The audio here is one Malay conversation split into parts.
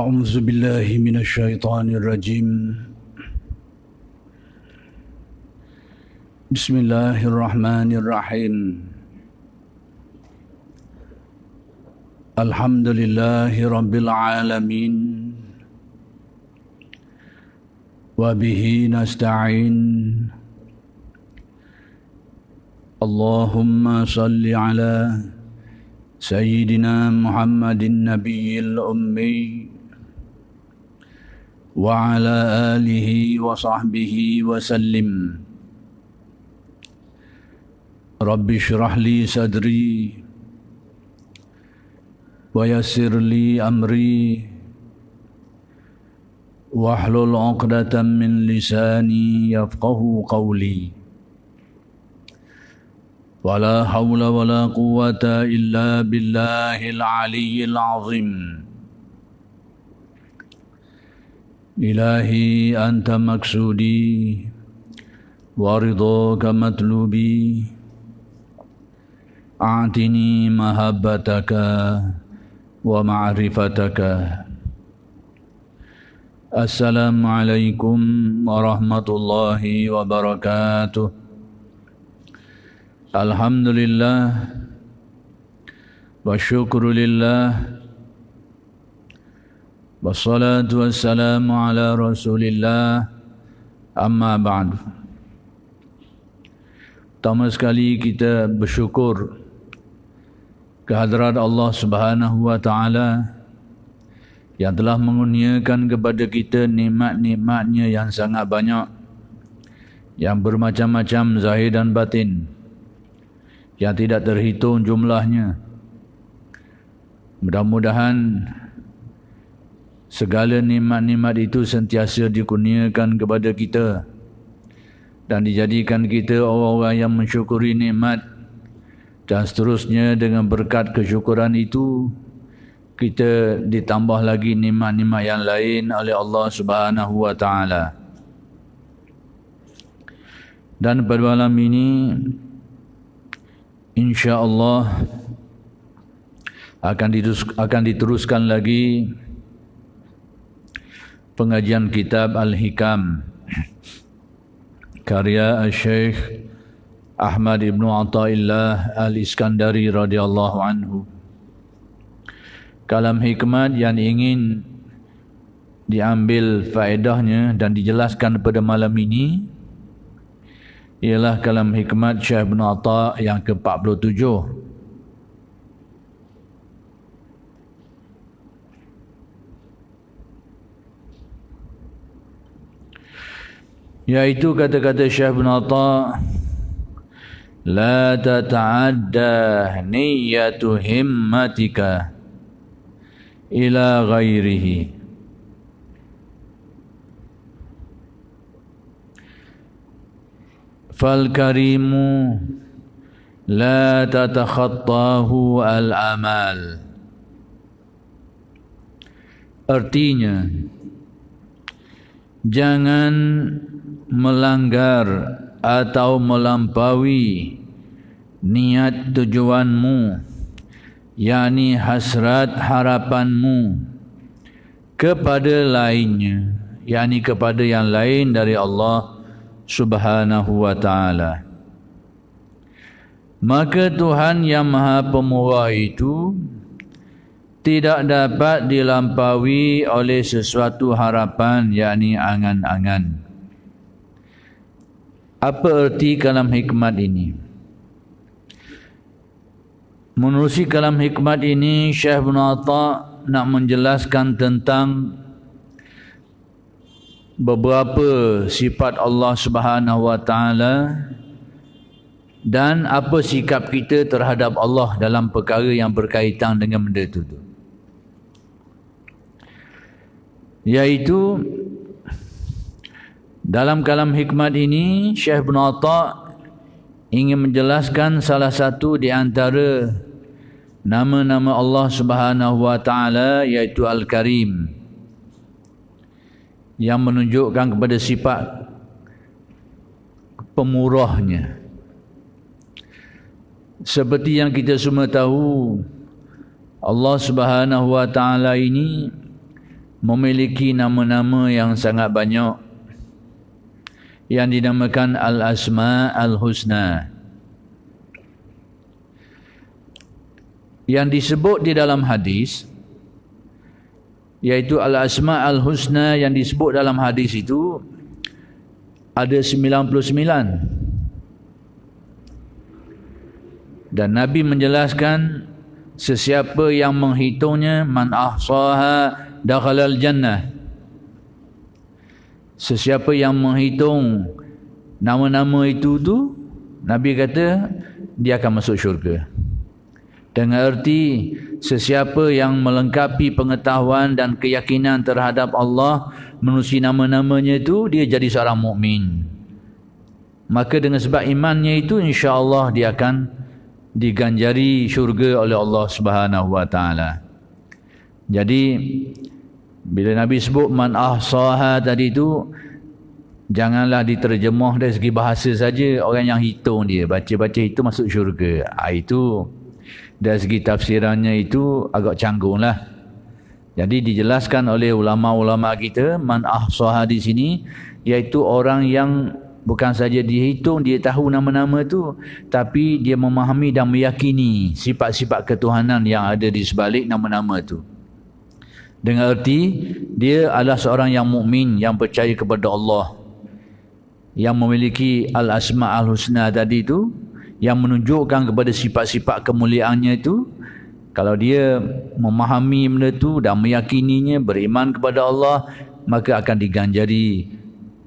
أعوذ بالله من الشيطان الرجيم بسم الله الرحمن الرحيم الحمد لله رب العالمين وبه نستعين اللهم صل على سيدنا محمد النبي الأمي وعلى آله وصحبه وسلم رب اشرح لي صدري ويسر لي أمري واحلل عقدة من لساني يفقه قولي ولا حول ولا قوة إلا بالله العلي العظيم إلهي أنت مقصودي ورضاك مطلوبي أعطني محبتك ومعرفتك السلام عليكم ورحمة الله وبركاته Alhamdulillah wa syukrulillah wassalatu wassalamu ala rasulillah amma ba'du. Pertama sekali kita bersyukur kehadrat Allah Subhanahu wa taala yang telah mengurniakan kepada kita nikmat-nikmatnya yang sangat banyak, yang bermacam-macam zahir dan batin, yang tidak terhitung jumlahnya. Mudah-mudahan segala nikmat-nikmat itu sentiasa dikurniakan kepada kita dan dijadikan kita orang-orang yang mensyukuri nikmat, dan seterusnya dengan berkat kesyukuran itu kita ditambah lagi nikmat-nikmat yang lain oleh Allah Subhanahu wa taala. Dan pada malam ini InsyaAllah akan diteruskan lagi pengajian kitab Al-Hikam karya Syekh Ahmad Ibn Athaillah Al-Iskandari radhiyallahu anhu. Kalam hikmat yang ingin diambil faedahnya dan dijelaskan pada malam ini ialah kalam hikmat Syekh Ibn Atha yang ke-47. Yaitu kata-kata Syekh Ibn Atha, la tata'adda niyyatu himmatika ila ghairihi. فالكريم لا تتخطاه الأمال. Artinya, jangan melanggar atau melampaui niat tujuanmu, yakni hasrat harapanmu kepada lainnya, yakni kepada yang lain dari Allah Subhanahu wa ta'ala. Maka Tuhan yang Maha Pemurah itu tidak dapat dilampaui oleh sesuatu harapan, yakni angan-angan. Apa erti kalam hikmat ini? Menerusi kalam hikmat ini, Syekh Ibn Atha nak menjelaskan tentang beberapa sifat Allah Subhanahu wa taala dan apa sikap kita terhadap Allah dalam perkara yang berkaitan dengan benda itu. Yaitu dalam kalam hikmat ini Syekh Ibn Atha ingin menjelaskan salah satu di antara nama-nama Allah Subhanahu wa taala, yaitu Al-Karim, yang menunjukkan kepada sifat pemurahnya. Seperti yang kita semua tahu, Allah Subhanahu wa taala ini memiliki nama-nama yang sangat banyak yang dinamakan Al-Asma Al-Husna. Yang disebut di dalam hadis, iaitu Al-Asma Al-Husna yang disebut dalam hadis itu ada 99. Dan Nabi menjelaskan sesiapa yang menghitungnya, man ahsaha dakhalal jannah. Sesiapa yang menghitung nama-nama itu tu, Nabi kata dia akan masuk syurga. Dengan erti sesiapa yang melengkapi pengetahuan dan keyakinan terhadap Allah menerusi nama-namanya itu, dia jadi seorang mukmin. Maka dengan sebab imannya itu, insya-Allah dia akan diganjari syurga oleh Allah Subhanahu wa taala. Jadi bila Nabi sebut man ahsaha tadi itu, janganlah diterjemah dari segi bahasa saja, orang yang hitung dia, baca-baca itu masuk syurga. Itu dari segi tafsirannya itu agak canggung lah. Jadi dijelaskan oleh ulama-ulama kita, man ahsaha di sini iaitu orang yang bukan saja dihitung, dia tahu nama-nama tu, tapi dia memahami dan meyakini sifat-sifat ketuhanan yang ada di sebalik nama-nama tu. Dengan erti dia adalah seorang yang mukmin, yang percaya kepada Allah, yang memiliki Al-Asma Al-Husna tadi itu, yang menunjukkan kepada sifat-sifat kemuliaannya itu. Kalau dia memahami benda itu dan meyakininya, beriman kepada Allah, maka akan diganjari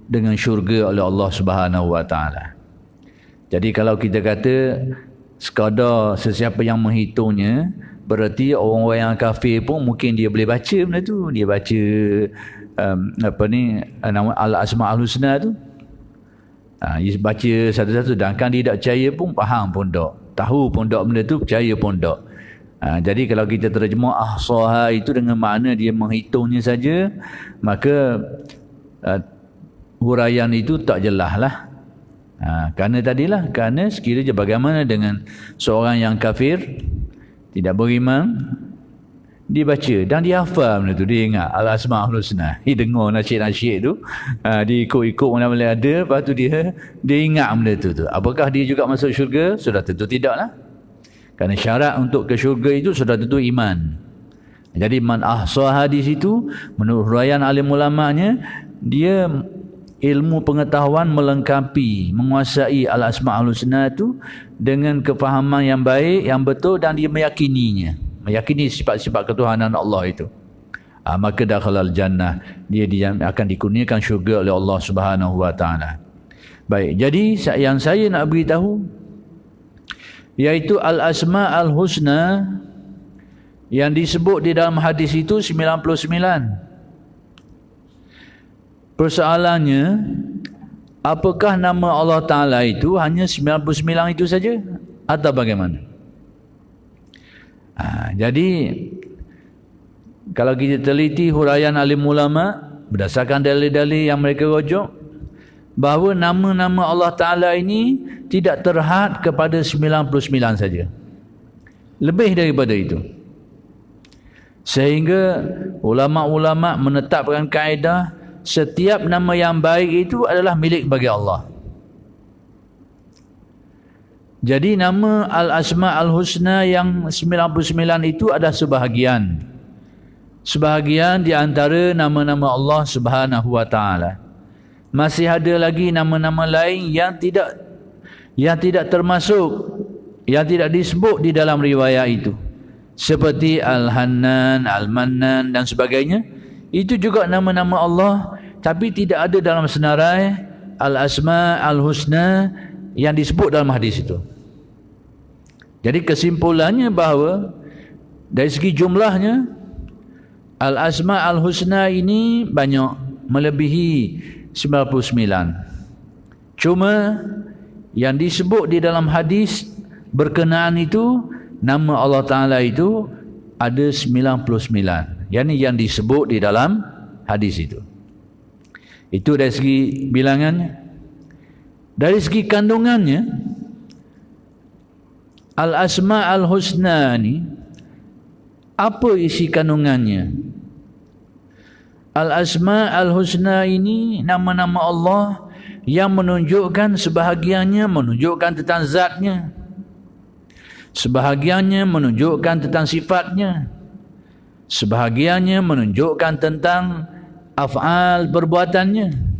dengan syurga oleh Allah Subhanahu wa taala. Jadi kalau kita kata sekadar sesiapa yang menghitungnya, berarti orang-orang yang kafir pun mungkin dia boleh baca benda tu. Dia baca nama Al-Asma Al-Husna tu. Dia baca satu-satu, sedangkan dia tak percaya pun faham pun tak, tahu pun tak benda tu, percaya pun tak. Jadi kalau kita terjemah ahsaha itu dengan makna dia menghitungnya saja, maka huraian itu tak jelas lah. Kerana tadilah, kerana sekiranya bagaimana dengan seorang yang kafir, tidak beriman, dia baca dan dia hafal benda tu, dia ingat Al-Asma Al-Husna, dia dengar nasyid-nasyid tu, dia ikut-ikut mana boleh ada, lepas tu dia ingat benda tu. Apakah dia juga masuk syurga? Sudah tentu tidak lah. Kerana syarat untuk ke syurga itu sudah tentu iman. Jadi man ahsaha di situ, menurut huraian alim ulamanya, dia ilmu pengetahuan melengkapi, menguasai Al-Asma Al-Husna itu dengan kefahaman yang baik, yang betul, dan dia meyakininya, meyakini sifat-sifat ketuhanan Allah itu. Maka dakhalal jannah, dia akan dikurniakan syurga oleh Allah Subhanahu wa taala. Baik, jadi yang saya nak beritahu iaitu Al-Asma Al-Husna yang disebut di dalam hadis itu 99. Persoalannya, apakah nama Allah Ta'ala itu hanya 99 itu saja atau bagaimana? Jadi kalau kita teliti huraian alim ulama berdasarkan dalil-dalil yang mereka rujuk, bahawa nama-nama Allah Ta'ala ini tidak terhad kepada 99 saja, lebih daripada itu. Sehingga ulama-ulama menetapkan kaedah setiap nama yang baik itu adalah milik bagi Allah. Jadi nama Al-Asma Al-Husna yang 99 itu ada sebahagian di antara nama-nama Allah Subhanahu wa taala. Masih ada lagi nama-nama lain yang tidak termasuk, yang tidak disebut di dalam riwayat itu, seperti Al-Hannan, Al-Mannan dan sebagainya. Itu juga nama-nama Allah, tapi tidak ada dalam senarai Al-Asma Al-Husna yang disebut dalam hadis itu. Jadi kesimpulannya bahawa dari segi jumlahnya, Al-Asma Al-Husna ini banyak, melebihi 99. Cuma yang disebut di dalam hadis berkenaan itu, nama Allah Ta'ala itu ada 99. Yang disebut di dalam hadis itu. Itu dari segi bilangannya. Dari segi kandungannya, Al-Asma Al-Husna ni, apa isi kandungannya? Al-Asma' Al-Husna ini nama-nama Allah yang menunjukkan sebahagiannya menunjukkan tentang zatnya, sebahagiannya menunjukkan tentang sifatnya, sebahagiannya menunjukkan tentang af'al perbuatannya.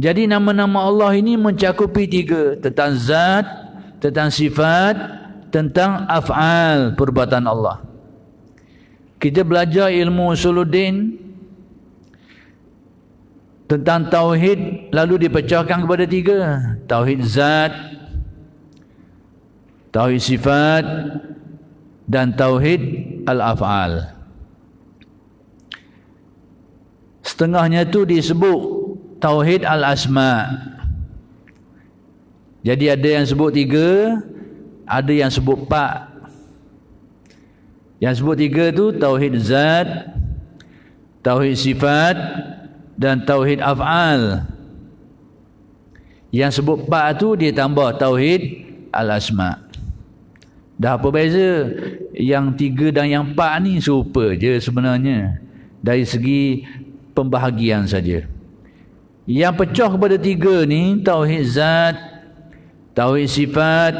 Jadi nama-nama Allah ini mencakupi tiga, tentang zat, tentang sifat, tentang af'al perbuatan Allah. Kita belajar ilmu usuluddin tentang tauhid, lalu dipecahkan kepada tiga: tauhid zat, tauhid sifat, dan tauhid al-af'al. Setengahnya tu disebut tauhid al-asma. Jadi ada yang sebut tiga, ada yang sebut empat. Yang sebut tiga tu tauhid zat, tauhid sifat, dan tauhid af'al. Yang sebut empat tu dia tambah tauhid al-asma. Dah apa beza? Yang tiga dan yang empat ni serupa je sebenarnya, dari segi pembahagian saja. Yang pecah kepada tiga ni tauhid zat, tauhid sifat,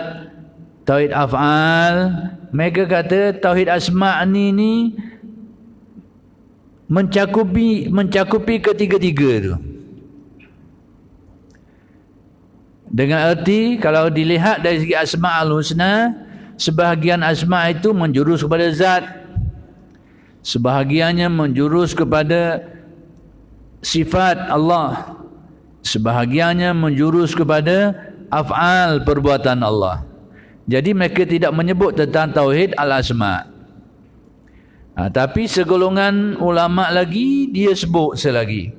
tauhid af'al. Mereka kata tauhid asma' ni mencakupi ketiga-tiga tu. Dengan arti kalau dilihat dari segi Asma'ul Husna, sebahagian asma' itu menjurus kepada zat, sebahagiannya menjurus kepada sifat Allah, sebahagiannya menjurus kepada af'al perbuatan Allah. Jadi mereka tidak menyebut tentang tauhid al-asma'. Tapi segolongan ulama lagi dia sebut selagi.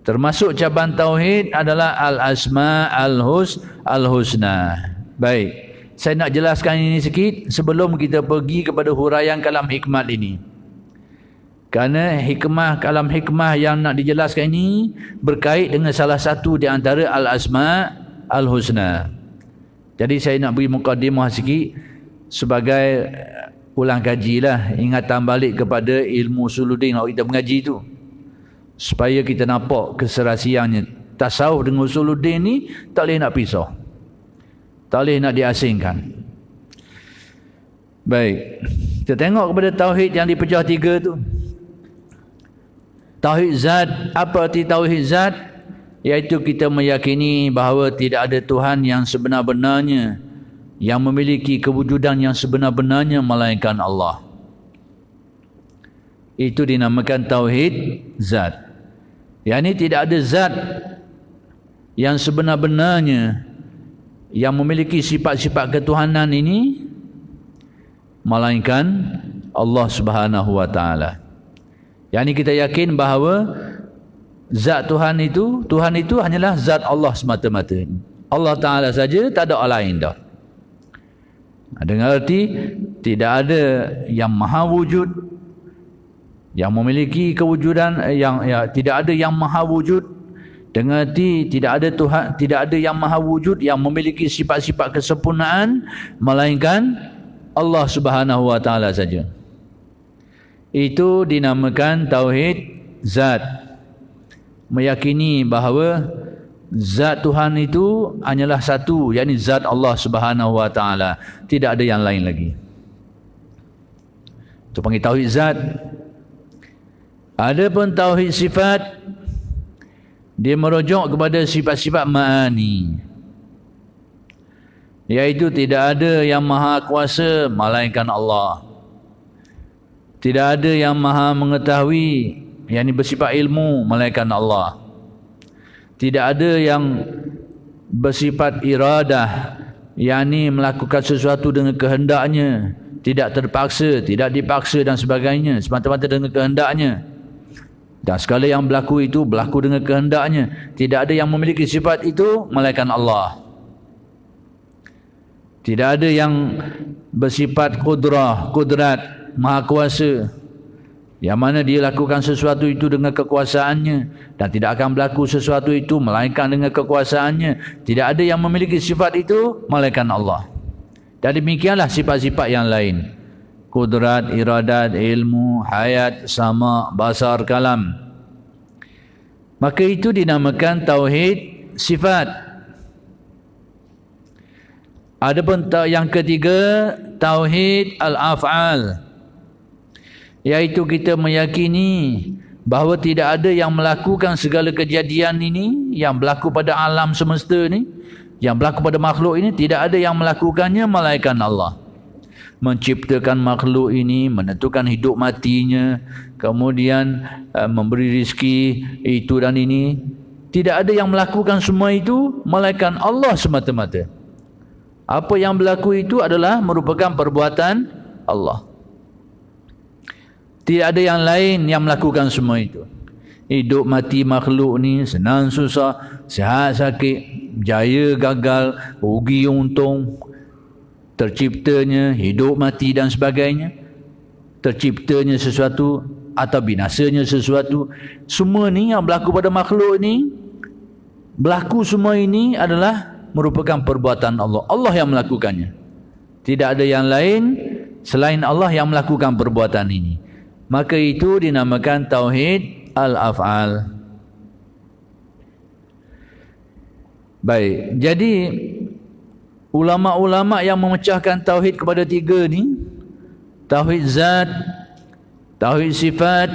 Termasuk cabang tauhid adalah al-asma' al-husna. Baik, saya nak jelaskan ini sikit sebelum kita pergi kepada huraian kalam hikmat ini. Kerana kalam hikmah yang nak dijelaskan ini berkait dengan salah satu di antara al-asma' al-husna. Jadi saya nak beri mukadimah sikit sebagai ulang kaji lah, ingatan balik kepada ilmu usuluddin kalau kita mengaji tu, supaya kita nampak keserasiannya. Tasawuf dengan usuluddin ni tak boleh nak pisah, tak boleh nak diasingkan. Baik, kita tengok kepada tauhid yang dipecah tiga tu. Tauhid zat, apa arti tauhid zat? Iaitu kita meyakini bahawa tidak ada Tuhan yang sebenar-benarnya, yang memiliki kewujudan yang sebenar-benarnya melainkan Allah. Itu dinamakan tauhid zat. Yang ini tidak ada zat yang sebenar-benarnya yang memiliki sifat-sifat ketuhanan ini melainkan Allah Subhanahu wa taala. Yang ini kita yakin bahawa zat Tuhan itu hanyalah zat Allah semata-mata. Allah Ta'ala saja, tak ada orang lain dah. Dengan arti tidak ada yang maha wujud, yang memiliki kewujudan, tidak ada yang maha wujud. Dengan arti tidak ada Tuhan, tidak ada yang maha wujud yang memiliki sifat-sifat kesempurnaan melainkan Allah Subhanahu wa taala saja. Itu dinamakan tauhid zat. Meyakini bahawa zat Tuhan itu hanyalah satu, yakni zat Allah Subhanahu wa taala, tidak ada yang lain lagi. Itu panggil tauhid zat. Adapun tauhid sifat, dia merujuk kepada sifat-sifat ma'ani, iaitu tidak ada yang maha kuasa melainkan Allah, tidak ada yang maha mengetahui, yakni bersifat ilmu, melainkan Allah. Tidak ada yang bersifat iradah, yakni melakukan sesuatu dengan kehendaknya, tidak terpaksa, tidak dipaksa dan sebagainya, semata-mata dengan kehendaknya. Dan segala yang berlaku itu berlaku dengan kehendaknya. Tidak ada yang memiliki sifat itu melainkan Allah. Tidak ada yang bersifat kudrat, maha kuasa, yang mana dia lakukan sesuatu itu dengan kekuasaannya, dan tidak akan berlaku sesuatu itu melainkan dengan kekuasaannya. Tidak ada yang memiliki sifat itu melainkan Allah. Dan demikianlah sifat-sifat yang lain: kudrat, iradat, ilmu, hayat, sama, basar, kalam. Maka itu dinamakan tauhid sifat. Adapun yang ketiga, tauhid al-af'al, iaitu kita meyakini bahawa tidak ada yang melakukan segala kejadian ini yang berlaku pada alam semesta ni, yang berlaku pada makhluk ini, tidak ada yang melakukannya melainkan Allah. Menciptakan makhluk ini, menentukan hidup matinya, kemudian memberi rizki itu dan ini, tidak ada yang melakukan semua itu melainkan Allah semata-mata. Apa yang berlaku itu adalah merupakan perbuatan Allah. Tidak ada yang lain yang melakukan semua itu. Hidup mati makhluk ni, senang susah, sihat sakit, jaya gagal, rugi untung, terciptanya, hidup mati dan sebagainya, terciptanya sesuatu atau binasanya sesuatu, semua ni yang berlaku pada makhluk ni, berlaku semua ini adalah merupakan perbuatan Allah. Allah yang melakukannya. Tidak ada yang lain selain Allah yang melakukan perbuatan ini. Maka itu dinamakan tauhid al-af'al. Baik, jadi ulama-ulama yang memecahkan tauhid kepada tiga ni, tauhid zat, tauhid sifat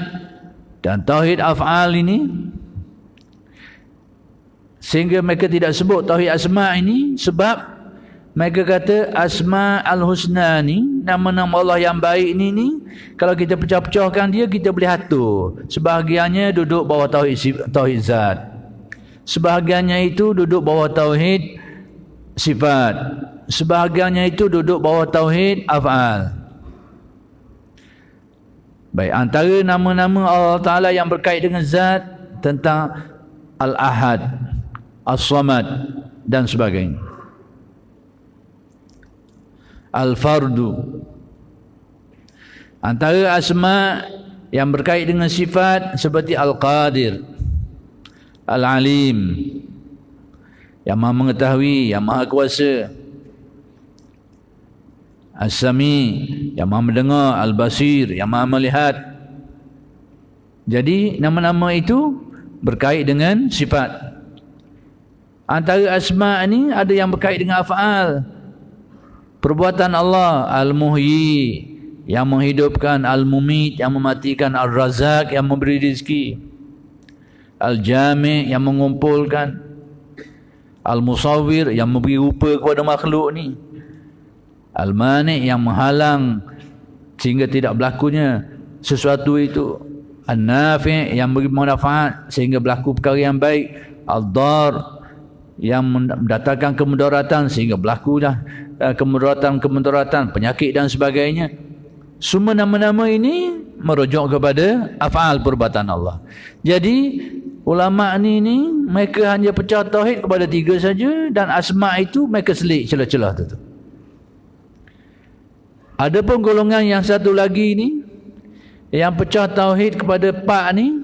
dan tauhid af'al ini, sehingga mereka tidak sebut tauhid asma' ini sebab mereka kata asma' al-husna ni, nama-nama Allah yang baik ni kalau kita pecah-pecahkan dia, kita boleh atur. Sebahagiannya duduk bawah tauhid zat, sebahagiannya itu duduk bawah tauhid sifat, sebahagiannya itu duduk bawah tauhid af'al. Baik, antara nama-nama Allah Ta'ala yang berkait dengan zat, tentang Al-Ahad, As-Samad dan sebagainya. Al-Fardu. Antara asma yang berkait dengan sifat seperti Al-Qadir, Al-Alim, yang maha mengetahui, yang maha kuasa, As-Sami, yang maha mendengar, Al-Basir, yang maha melihat. Jadi nama-nama itu berkait dengan sifat. Antara asma' ni ada yang berkait dengan af'al, perbuatan Allah. Al-Muhyi, yang menghidupkan, Al-Mumit, yang mematikan, Al-Razak, yang memberi rezeki, Al-Jami', yang mengumpulkan, Al-Musawwir, yang memberi rupa kepada makhluk ni, Al-Mani', yang menghalang sehingga tidak berlakunya sesuatu itu, An-Nafi', yang memberi manfaat sehingga berlaku perkara yang baik, Al-Dar, yang mendatangkan kemudaratan sehingga berlakulah kemudaratan, penyakit dan sebagainya. Semua nama-nama ini merujuk kepada af'al, perbuatan Allah. Jadi ulama ni mereka hanya pecah tauhid kepada tiga saja, dan asma' itu mereka selit celah-celah tu. Ada pun golongan yang satu lagi ni yang pecah tauhid kepada empat ni,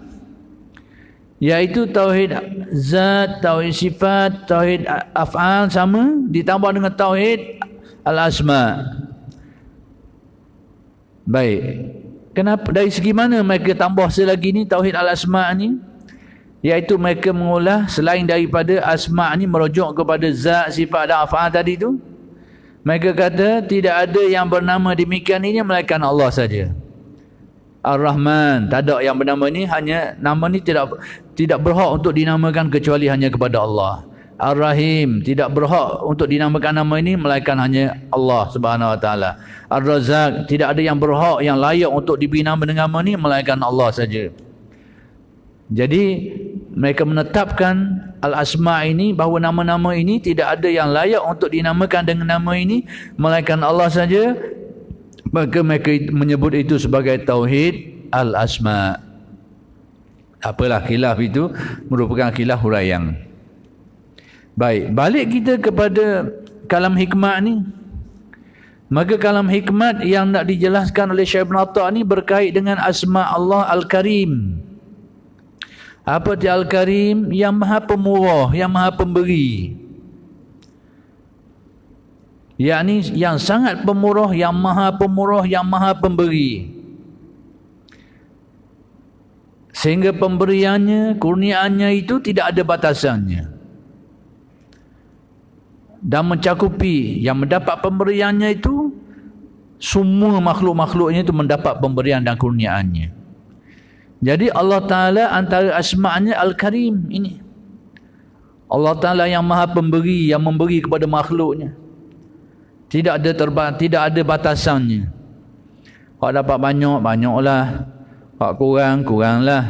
iaitu tauhid zat, tauhid sifat, tauhid af'al sama, ditambah dengan tauhid al-asma'. Baik, kenapa, dari segi mana mereka tambah selagi ni tauhid al-asma' ni? Iaitu mereka mengolah selain daripada asma' ni merujuk kepada zat, sifat dan af'al tadi tu. Mereka kata tidak ada yang bernama demikian ini melainkan Allah saja. Ar-Rahman, tak ada yang bernama ni, hanya nama ni tidak berhak untuk dinamakan kecuali hanya kepada Allah. Ar-Rahim, tidak berhak untuk dinamakan nama ini melainkan hanya Allah Subhanahu Wa Taala. Ar-Razak, tidak ada yang berhak, yang layak untuk diberi nama dengan nama ni melainkan Allah saja. Jadi mereka menetapkan al-asma' ini, bahawa nama-nama ini tidak ada yang layak untuk dinamakan dengan nama ini melainkan Allah saja. Maka mereka menyebut itu sebagai tauhid al-asma'. Apalah khilaf itu, merupakan khilaf huraian. Baik, balik kita kepada kalam hikmat ni. Maka kalam hikmat yang nak dijelaskan oleh Syekh Ibn Atta' ni berkait dengan asma' Allah Al-Karim. Apa dia Al-Karim? Yang maha pemurah, yang maha pemberi, yakni yang sangat pemurah, yang maha pemurah, yang maha pemberi. Sehingga pemberiannya, kurniaannya itu tidak ada batasannya. Dan mencakupi yang mendapat pemberiannya itu, semua makhluk-makhluknya itu mendapat pemberian dan kurniaannya. Jadi Allah Ta'ala antara asma'nya Al-Karim ini. Allah Ta'ala yang maha pemberi, yang memberi kepada makhluknya. Tidak ada batasannya. Kalau dapat banyak, banyaklah. Kalau kurang, kuranglah.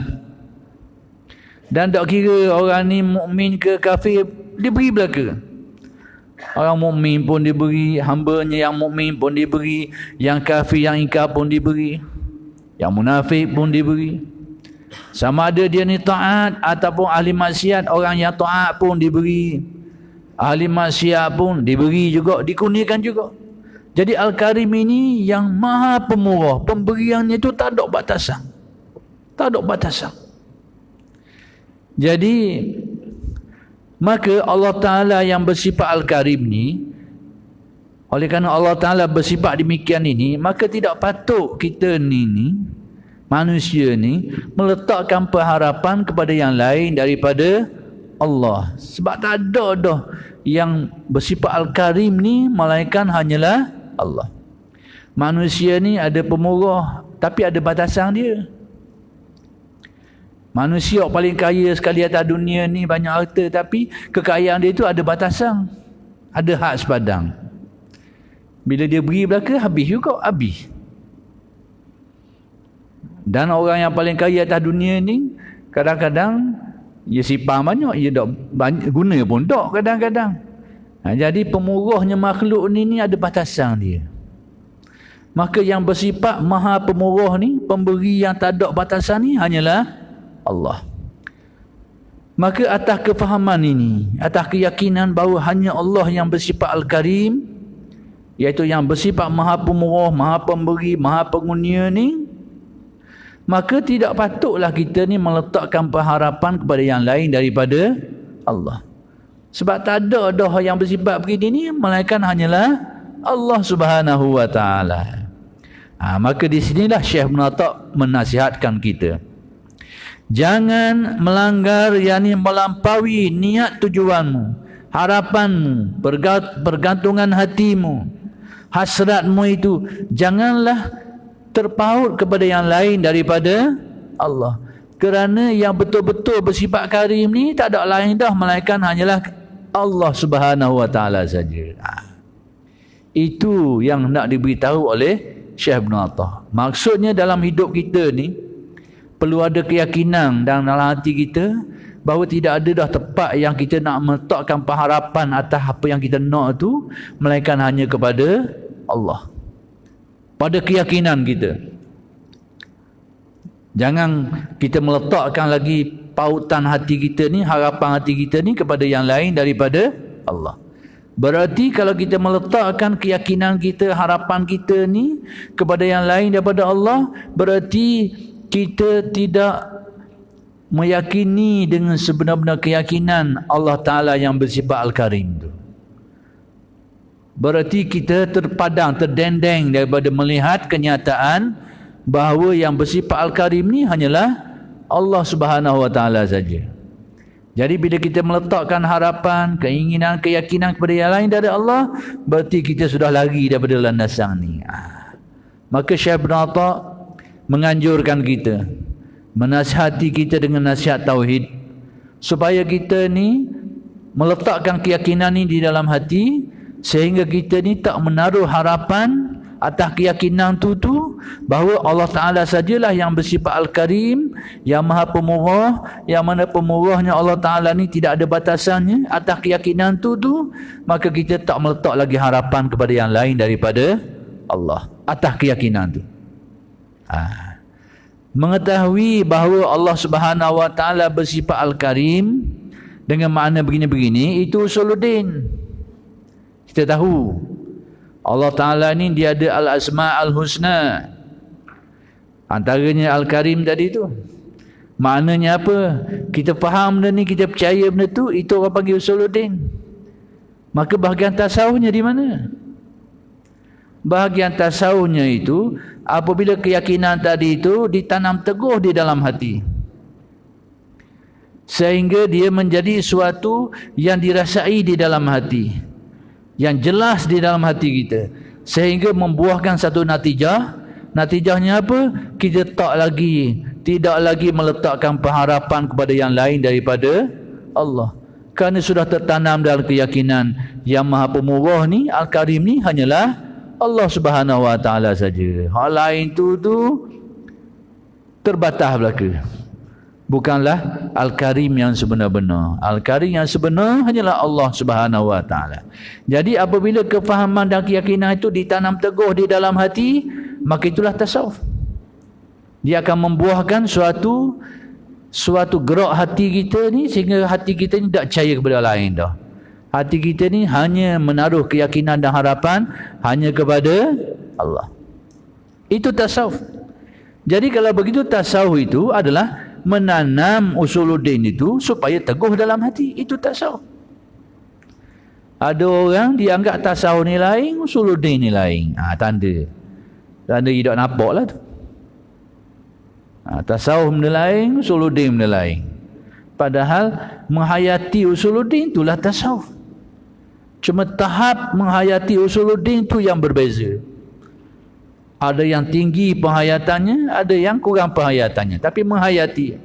Dan tak kira orang ni mukmin ke kafir, diberi belaka. Orang mukmin pun diberi, hamba-Nya yang mukmin pun diberi, yang kafir, yang ingkar pun diberi, yang munafik pun diberi. Sama ada dia ni taat ataupun ahli maksiat, orang yang taat pun diberi, ahli maksiat pun diberi juga, dikurniakan juga. Jadi Al-Karim ini yang maha pemurah, pemberiannya itu tak ada batasan. Tak ada batasan. Jadi maka Allah Ta'ala yang bersifat Al-Karim ni, oleh kerana Allah Ta'ala bersifat demikian ini, maka tidak patut kita ni manusia ni meletakkan pengharapan kepada yang lain daripada Allah. Sebab tak ada dah yang bersifat Al-Karim ni melainkan hanyalah Allah. Manusia ni ada pemurah tapi ada batasan dia. Manusia paling kaya sekali atas dunia ni, banyak harta, tapi kekayaan dia itu ada batasan. Ada had sepadang. Bila dia beri belaka, habis juga, habis. Dan orang yang paling kaya atas dunia ni, kadang-kadang dia simpan banyak, dia tak banyak, guna pun tak kadang-kadang. Jadi pemurahnya makhluk ni ada batasan dia. Maka yang bersifat maha pemurah ni, pemberi yang tak ada batasan ni hanyalah Allah. Maka atas kefahaman ini, atas keyakinan bahawa hanya Allah yang bersifat Al-Karim, iaitu yang bersifat maha pemurah, maha pemberi, maha pengunia ni, maka tidak patutlah kita ni meletakkan pengharapan kepada yang lain daripada Allah. Sebab tak ada dah yang bersifat begini ni melainkan hanyalah Allah Subhanahu wa taala. Maka di sinilah Syekh Ibn Atha' menasihatkan kita. Jangan melanggar, yakni melampaui niat tujuanmu, harapanmu, pergantungan hatimu, hasratmu itu. Janganlah terpaut kepada yang lain daripada Allah. Kerana yang betul-betul bersifat karim ni tak ada lain dah melainkan hanyalah Allah Subhanahu wa taala saja. Itu yang nak diberitahu oleh Syekh Ibn Atha'. Maksudnya dalam hidup kita ni perlu ada keyakinan dalam hati kita bahawa tidak ada dah tempat yang kita nak meletakkan pengharapan atas apa yang kita nak tu melainkan hanya kepada Allah. Pada keyakinan kita. Jangan kita meletakkan lagi pautan hati kita ni, harapan hati kita ni kepada yang lain daripada Allah. Berarti kalau kita meletakkan keyakinan kita, harapan kita ni kepada yang lain daripada Allah, berarti kita tidak meyakini dengan sebenar-benar keyakinan Allah Ta'ala yang bersifat Al-Karim tu. Berarti kita terpadang, terdendeng daripada melihat kenyataan bahawa yang bersifat Al-Karim ni hanyalah Allah Subhanahu wa taala saja. Jadi bila kita meletakkan harapan, keinginan, keyakinan kepada yang lain dari Allah, berarti kita sudah lari daripada landasan ni. Maka Syekh Ibn Atha' menganjurkan kita, menasihati kita dengan nasihat tauhid, supaya kita ni meletakkan keyakinan ni di dalam hati, sehingga kita ni tak menaruh harapan atas keyakinan tu bahawa Allah Ta'ala sajalah yang bersifat Al-Karim, yang maha pemurah, yang mana pemurahnya Allah Ta'ala ni tidak ada batasannya. Atas keyakinan tu maka kita tak meletak lagi harapan kepada yang lain daripada Allah atas keyakinan tu. Mengetahui bahawa Allah Subhanahu wa taala bersifat Al-Karim dengan makna begini-begini, itu usuluddin. Kita tahu Allah Ta'ala ni dia ada Al-Asma' Al-Husna. Antaranya Al-Karim tadi tu. Maknanya apa? Kita faham benda ni, kita percaya benda tu, itu orang panggil usuluddin. Maka bahagian tasawufnya di mana? Bahagian tasawufnya itu apabila keyakinan tadi itu ditanam teguh di dalam hati. sehingga dia menjadi suatu yang dirasai di dalam hati, yang jelas di dalam hati kita, sehingga membuahkan satu natijah. Natijahnya apa? Kita tidak lagi meletakkan pengharapan kepada yang lain daripada Allah, kerana sudah tertanam dalam keyakinan yang Maha Pemurah ni, Al-Karim ni hanyalah Allah Subhanahu Wa Taala saja. Hal lain tu terbatas belaka. Bukanlah Al-Karim yang sebenar-benar. Al-Karim yang sebenar hanyalah Allah Subhanahu Wa Taala. Jadi apabila kefahaman dan keyakinan itu ditanam teguh di dalam hati, maka itulah tasawuf. Dia akan membuahkan suatu gerak hati kita ni, sehingga hati kita ni tak percaya kepada lain dah. Hati kita ni hanya menaruh keyakinan dan harapan hanya kepada Allah. Itu tasawuf. Jadi kalau begitu, tasawuf itu adalah menanam usuluddin itu supaya teguh dalam hati. Itu tasawuf. Ada orang dianggap tasawuf ni lain, usuluddin ni lain. Tanda dia tak nampak lah tu. Tasawuf benda lain, usuluddin benda lain. Padahal menghayati usuluddin itulah tasawuf. Cuma tahap menghayati usuluddin tu yang berbeza. Ada yang tinggi penghayatannya, ada yang kurang penghayatannya, tapi menghayati.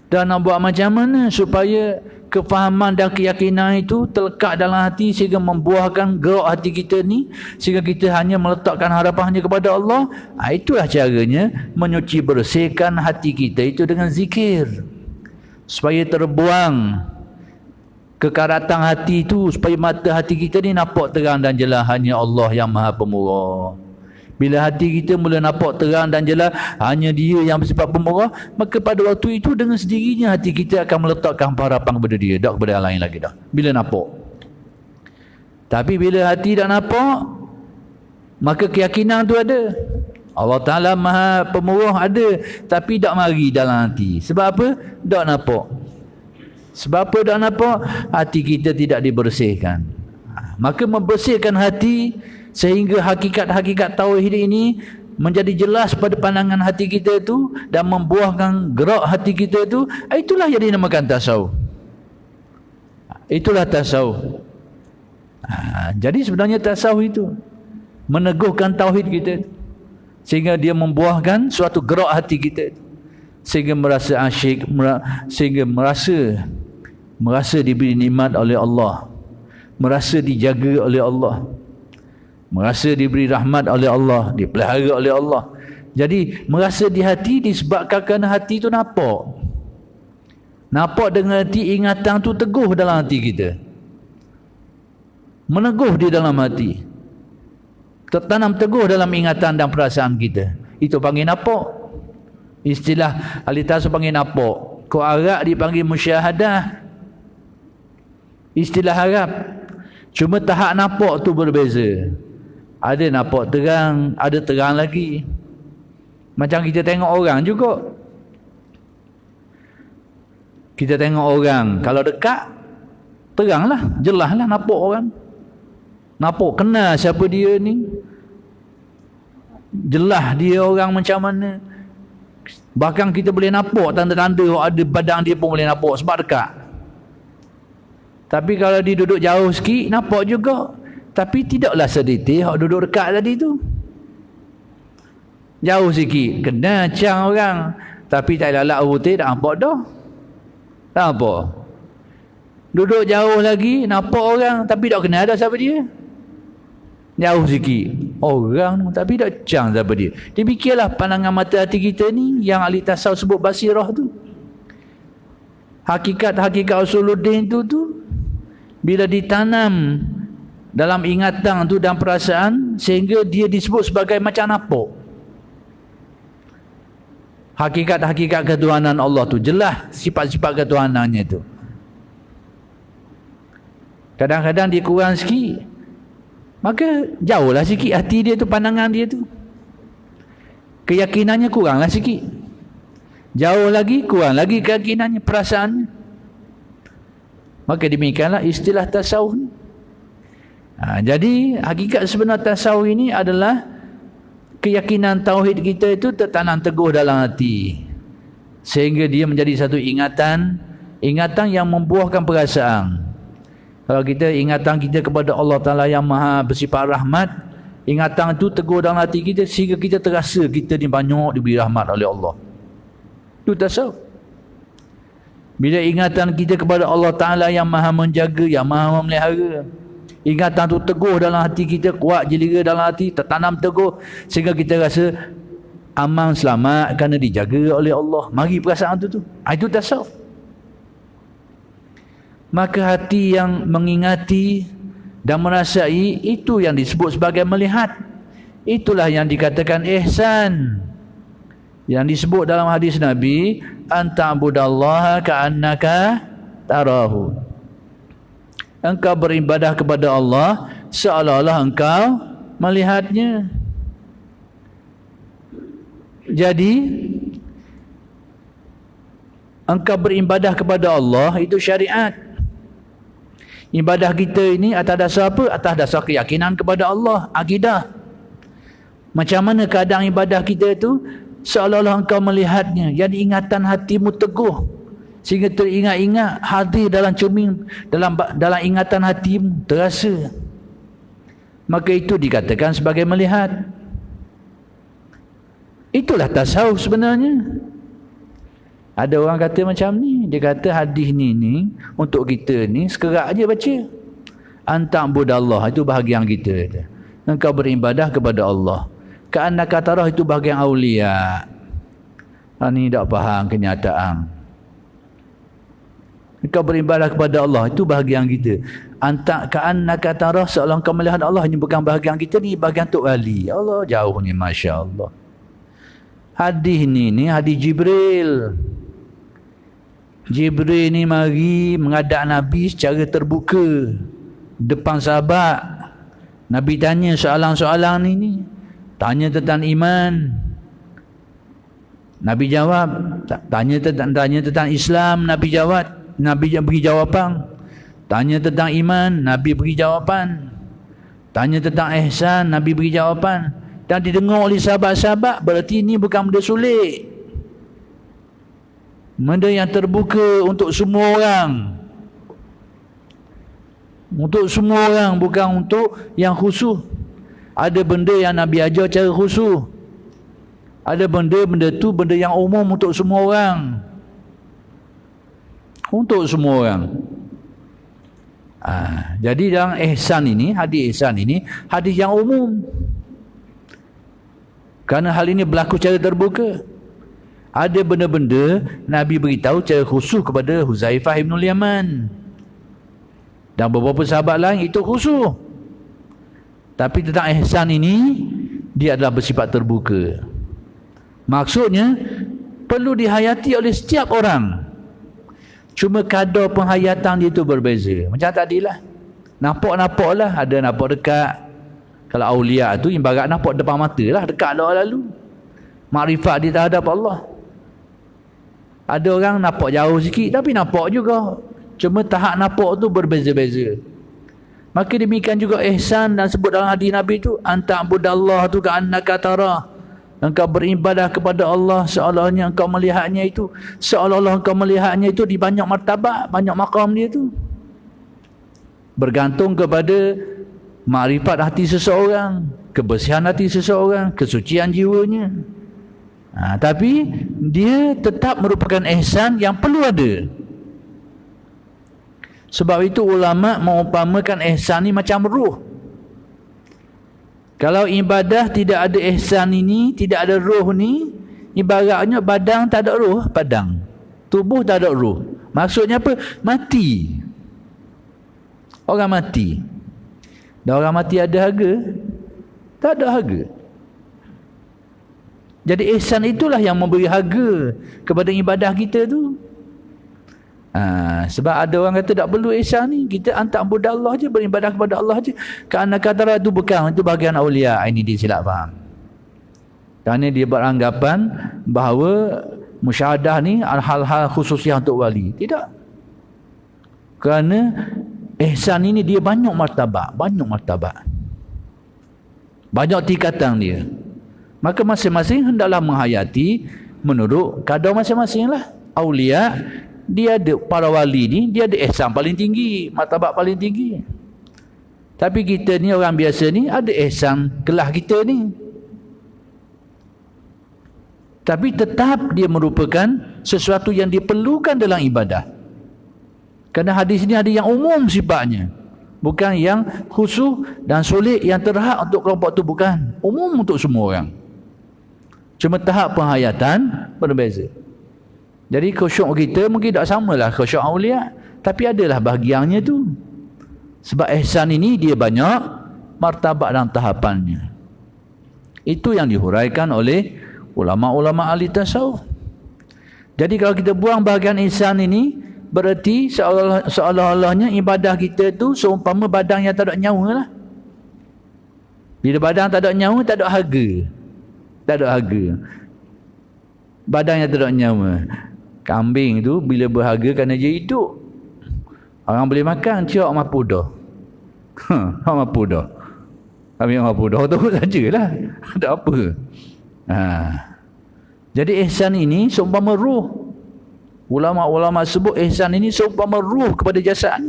Dan nak buat macam mana supaya kefahaman dan keyakinan itu terlekat dalam hati, sehingga membuahkan gerak hati kita ni, sehingga kita hanya meletakkan harapan hanya kepada Allah. Itulah caranya menyuci bersihkan hati kita itu dengan zikir, supaya terbuang kekaratan hati itu, supaya mata hati kita ni nampak terang dan jelas hanya Allah yang Maha Pemurah. Bila hati kita mula nampak terang dan jelas hanya Dia yang bersifat pemurah, maka pada waktu itu dengan sendirinya hati kita akan meletakkan harapan kepada Dia, tak kepada yang lain lagi dah. Bila nampak. Tapi bila hati tak nampak, maka keyakinan tu ada. Allah Ta'ala Maha Pemurah ada, tapi tak mari dalam hati. Sebab apa? Tak nampak. Sebab apa tak nampak? Hati kita tidak dibersihkan. Maka membersihkan hati sehingga hakikat-hakikat tauhid ini menjadi jelas pada pandangan hati kita itu, dan membuahkan gerak hati kita itu. Itulah yang dinamakan tasawuf. Itulah tasawuf. Jadi sebenarnya tasawuf itu meneguhkan tauhid kita, sehingga dia membuahkan suatu gerak hati kita, sehingga merasa asyik, sehingga merasa diberi nikmat oleh Allah, merasa dijaga oleh Allah, merasa diberi rahmat oleh Allah, dipelihara oleh Allah. Jadi merasa di hati disebabkan kerana hati itu nampak. Nampak dengan hati, ingatan tu teguh dalam hati kita, meneguh di dalam hati, tertanam teguh dalam ingatan dan perasaan kita. Itu panggil nampak. Istilah ahli tasawuf panggil nampak. Kau Arab dipanggil musyahadah. Istilah Arab. Cuma tahap nampak tu berbeza. Ada nampak terang, ada terang lagi. Macam kita tengok orang juga. Kita tengok orang, kalau dekat, teranglah, jelaslah nampak orang. Nampak, kenal siapa dia ni. Jelas dia orang macam mana. Bahkan kita boleh nampak tanda-tanda ada badan dia pun boleh nampak sebab dekat. Tapi kalau dia duduk jauh sikit, nampak juga. Tapi tidaklah sedetail hak duduk dekat tadi tu. Jauh sikit, kena cang orang. Tapi tak lalak putih, tak nampak dah. Tak nampak. Duduk jauh lagi, nampak orang. Tapi tak kenal dah siapa dia. Jauh sikit. Orang tapi tak cang siapa dia. Demikianlah pandangan mata hati kita ni, yang ahli tasawuf sebut basirah tu. Hakikat-hakikat usuluddin tu bila ditanam dalam ingatan tu dan perasaan, sehingga dia disebut sebagai macam nampak. Hakikat-hakikat ketuhanan Allah tu jelas, sifat-sifat ketuhanannya tu. Kadang-kadang dia kurang sikit, maka jauhlah sikit hati dia tu, pandangan dia tu. Keyakinannya kuranglah sikit. Jauh lagi, kurang lagi keyakinannya, perasaannya. Maka demikianlah istilah tasawuf. Jadi hakikat sebenar tasawuf ini adalah keyakinan tauhid kita itu tertanam teguh dalam hati. sehingga dia menjadi satu ingatan yang membuahkan perasaan. Kalau kita ingatan kita kepada Allah Ta'ala yang maha bersifat rahmat, ingatan itu teguh dalam hati kita sehingga kita terasa kita ni banyak diberi rahmat oleh Allah. Itu tasawuf. Bila ingatan kita kepada Allah Ta'ala yang maha menjaga, yang maha memelihara, ingatan tu teguh dalam hati kita, kuat jelira dalam hati, tertanam teguh sehingga kita rasa aman, selamat kerana dijaga oleh Allah. Mari perasaan tu. Itu tasawuf. Maka hati yang mengingati dan merasai, itu yang disebut sebagai melihat. Itulah yang dikatakan ihsan, yang disebut dalam hadis Nabi, anta'budallaha ka'annaka tarahu. Engkau beribadah kepada Allah seolah-olah engkau melihatnya. Jadi engkau beribadah kepada Allah itu syariat. Ibadah kita ini atas dasar apa? Atas dasar keyakinan kepada Allah, akidah. Macam mana keadaan ibadah kita itu? Seolah-olah engkau melihatnya. Jadi ingatan hatimu teguh sehingga teringat-ingat, hadir dalam cermin, dalam ingatan hatimu, terasa. Maka itu dikatakan sebagai melihat. Itulah tasawuf sebenarnya. Ada orang kata macam ni, dia kata hadis ni untuk kita ni sekerak aja baca. Anta'budallah, itu bahagian kita. Engkau beribadah kepada Allah. Ka'annaka tarah, itu bahagian aulia. Ni tak faham kenyataan. Engkau beribadah kepada Allah, itu bahagian kita. Ka'annaka tarah, seolah engkau melihat Allah, ini bukan bahagian kita, ni bahagian Tok Wali. Allah jauh ni, Masya Allah. Hadis ni hadis Jibril. Jibril ni mari menghadap Nabi secara terbuka depan sahabat. Nabi tanya soalan-soalan ni. Tanya tentang iman, Nabi jawab. Tanya tentang Islam, Nabi jawab. Nabi beri jawapan. Tanya tentang iman, Nabi beri jawapan. Tanya tentang ihsan, Nabi beri jawapan. Dan didengar oleh sahabat-sahabat, berarti ini bukan benda sulit. Benda yang terbuka untuk semua orang. Untuk semua orang, bukan untuk yang khusus. Ada benda yang Nabi ajar cara khusus. Ada benda tu benda yang umum untuk semua orang. Untuk semua orang. Jadi dalam ihsan ini, hadis ihsan ini, hadis yang umum. Kerana hal ini berlaku secara terbuka. Ada benda-benda Nabi beritahu secara khusus kepada Huzaifah ibn Yaman. Dan beberapa sahabat lain itu khusus. Tapi tentang ihsan ini, dia adalah bersifat terbuka. Maksudnya, perlu dihayati oleh setiap orang. Cuma kadar penghayatan dia itu berbeza. Macam tadilah. Nampak-nampaklah. Ada nampak dekat. Kalau awliya tu, ibarat nampak depan mata lah. Dekat dah lalu. Makrifat dia terhadap Allah. Ada orang nampak jauh sikit, tapi nampak juga. Cuma tahap nampak tu berbeza-beza. Maka demikian juga ihsan dan sebut dalam hadis Nabi tu, anta'budallah tu ka'annaka tarah. Engkau beribadah kepada Allah seolah-olahnya engkau melihatnya itu. Seolah-olah engkau melihatnya itu di banyak martabat, banyak maqam dia tu. Bergantung kepada makrifat hati seseorang, kebersihan hati seseorang, kesucian jiwanya. Tapi dia tetap merupakan ihsan yang perlu ada. Sebab itu ulama mengumpamakan ihsan ni macam ruh. Kalau ibadah tidak ada ihsan ini, tidak ada ruh ni, ibaratnya badan tak ada ruh, padang. Tubuh tak ada ruh. Maksudnya apa? Mati. Orang mati. Dan orang mati ada harga? Tak ada harga. Jadi ihsan itulah yang memberi harga kepada ibadah kita tu. Sebab ada orang kata tak perlu ihsan ni, kita anta'budallah je, beribadah kepada Allah je. Kerana kata itu bukan, itu bahagian awliya. Ini dia silap faham. Kerana dia beranggapan bahawa musyahadah ni hal-hal khususnya untuk wali. Tidak. Kerana ihsan ini dia banyak martabat, banyak tingkatan dia. Maka masing-masing hendaklah menghayati menurut kadar masing-masing lah. Aulia, dia ada, para wali ni, dia ada ihsan paling tinggi, martabat paling tinggi. Tapi kita ni orang biasa ni, ada ihsan kelas kita ni. Tapi tetap dia merupakan sesuatu yang diperlukan dalam ibadah. Kerana hadis ni ada yang umum sifatnya. Bukan yang khusus dan sulit yang terhad untuk kelompok tu, bukan. Umum untuk semua orang. Cuma tahap penghayatan berbeza. Jadi khusyuk kita mungkin tak samalah khusyuk aulia, tapi adalah bahagiannya tu. Sebab ihsan ini dia banyak martabat dan tahapannya. Itu yang dihuraikan oleh ulama-ulama ahli tasawuf. Jadi kalau kita buang bahagian ihsan ini, berarti seolah-olahnya ibadah kita tu seumpama badan yang tak ada nyawa lah. Bila badan tak ada nyawa, tak ada harga. Tak ada harga. Badan yang tak ada nyawa. Kambing tu bila berharga kerana dia hidup. Orang boleh makan, ciak mampu dah. Mampu dah. Kambing mampu dah tu sajalah. Tak apa. Jadi ihsan ini seumpama ruh. Ulama-ulama sebut ihsan ini seumpama ruh kepada jasad.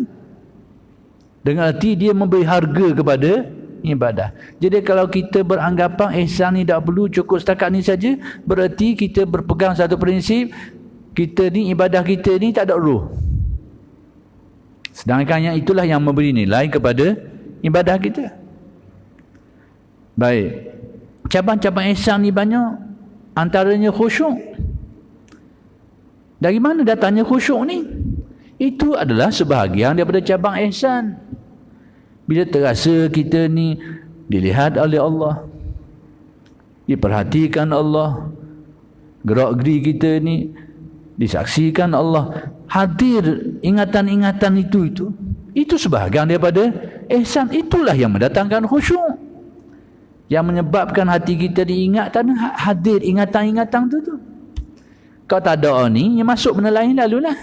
Dengan arti dia memberi harga kepada ibadah. Jadi kalau kita beranggapan ihsan ni tak perlu, cukup setakat ni saja, berarti kita berpegang satu prinsip, kita ni, ibadah kita ni tak ada ruh. Sedangkan yang itulah yang memberi nilai kepada ibadah kita. Baik. Cabang-cabang ihsan ni banyak. Antaranya khusyuk. Dari mana datangnya khusyuk ni? Itu adalah sebahagian daripada cabang ihsan. Bila terasa kita ni dilihat oleh Allah, diperhatikan Allah, gerak-geri kita ni disaksikan Allah, hadir ingatan-ingatan itu sebahagian daripada ihsan. Itulah yang mendatangkan khusyuk, yang menyebabkan hati kita diingat dan hadir ingatan-ingatan tu. Kalau tak ada ni, yang masuk benda lain lalulah.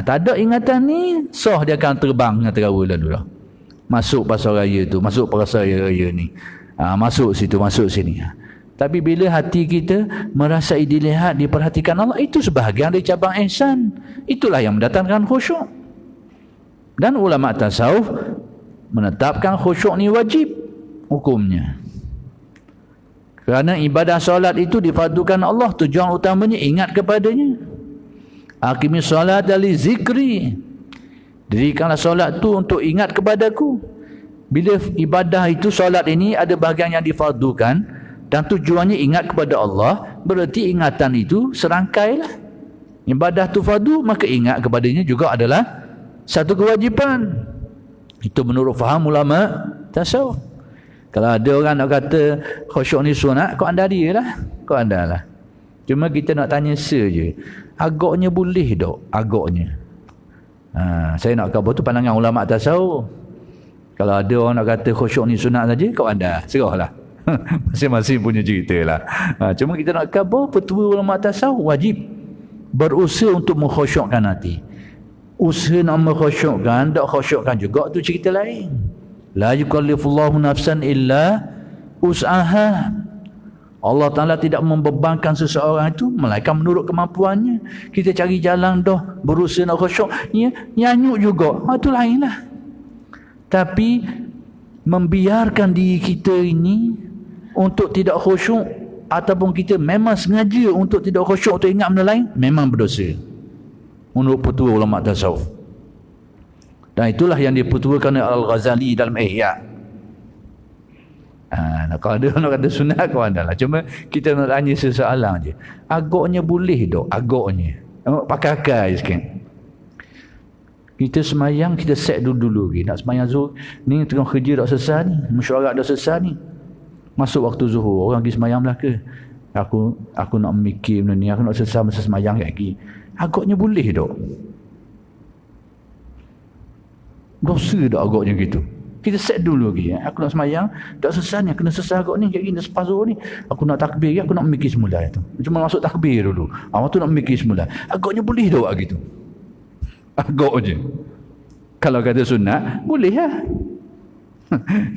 Tak ada ingatan ni, dia akan terbang dengan terawa lalulah. Masuk pasal raya tu, masuk pasal raya ni, masuk situ, masuk sini. Tapi bila hati kita merasai dilihat, diperhatikan Allah, itu sebahagian dari cabang ihsan. Itulah yang mendatangkan khusyuk. Dan ulama tasawuf menetapkan khusyuk ni wajib hukumnya. Kerana ibadah solat itu difardukan Allah, tujuan utamanya ingat kepadanya. Aqimis solat li zikri. Dirikanlah solat tu untuk ingat kepadaku. Bila ibadah itu, solat ini ada bahagian yang difardukan dan tujuannya ingat kepada Allah, berarti ingatan itu serangkailah. Ibadah tu fardu, maka ingat kepadanya juga adalah satu kewajipan. Itu menurut faham ulama tasawuf. Kalau ada orang nak kata khusyuk ni sunat, kau anda dia lah. Kau anda lah. Cuma kita nak tanya saja, agaknya boleh tak? Agaknya. Saya nak kata tu pandangan ulama tasawuf. Kalau ada orang nak kata khusyuk ni sunat saja, kau anda. Serahlah. Masing-masing punya cerita lah. Cuma kita nak kata petua ulama tasawuf wajib berusaha untuk mengkhusyukkan hati. Usaha nak mengkhusyukkan, tak khusyukkan juga, tu cerita lain. La yukallifullahu nafsan illa us'aha. Allah Ta'ala tidak membebankan seseorang itu melainkan menurut kemampuannya. Kita cari jalan dah, berusaha nak khusyuk, nyanyuk juga, itu lain lah. Tapi membiarkan diri kita ini untuk tidak khusyuk, ataupun kita memang sengaja untuk tidak khusyuk, untuk ingat benda lain, memang berdosa menurut petua ulama tasawuf. Dan itulah yang dipetuakan oleh Al-Ghazali dalam Ihya. Kalau ada nak kata sunat, kau ada lah. Cuma kita nak tanya sesoalan je. Agaknya boleh tak? Agaknya. Pakai akal sikit. Kita semayang, kita set dulu-dulu. Nak semayang zuhur. Ni tengah kerja tak selesai ni. Mesyuarat tak selesai ni. Masuk waktu zuhur. Orang pergi semayang belaka. Aku nak memikir benda ni. Aku nak selesai masa semayang lagi. Agaknya boleh tak? Dosa tak agaknya gitu? Kita set dulu lagi. Aku nak semayang, tak selesai ni, kena selesai agak ni, kayak gini, lepas zuhur ni. Aku nak takbir, aku nak memikir semula itu. Cuma masuk takbir dulu. Awak tu nak memikir semula. Agaknya boleh tak gitu? Agaknya. Kalau kata sunat, boleh lah.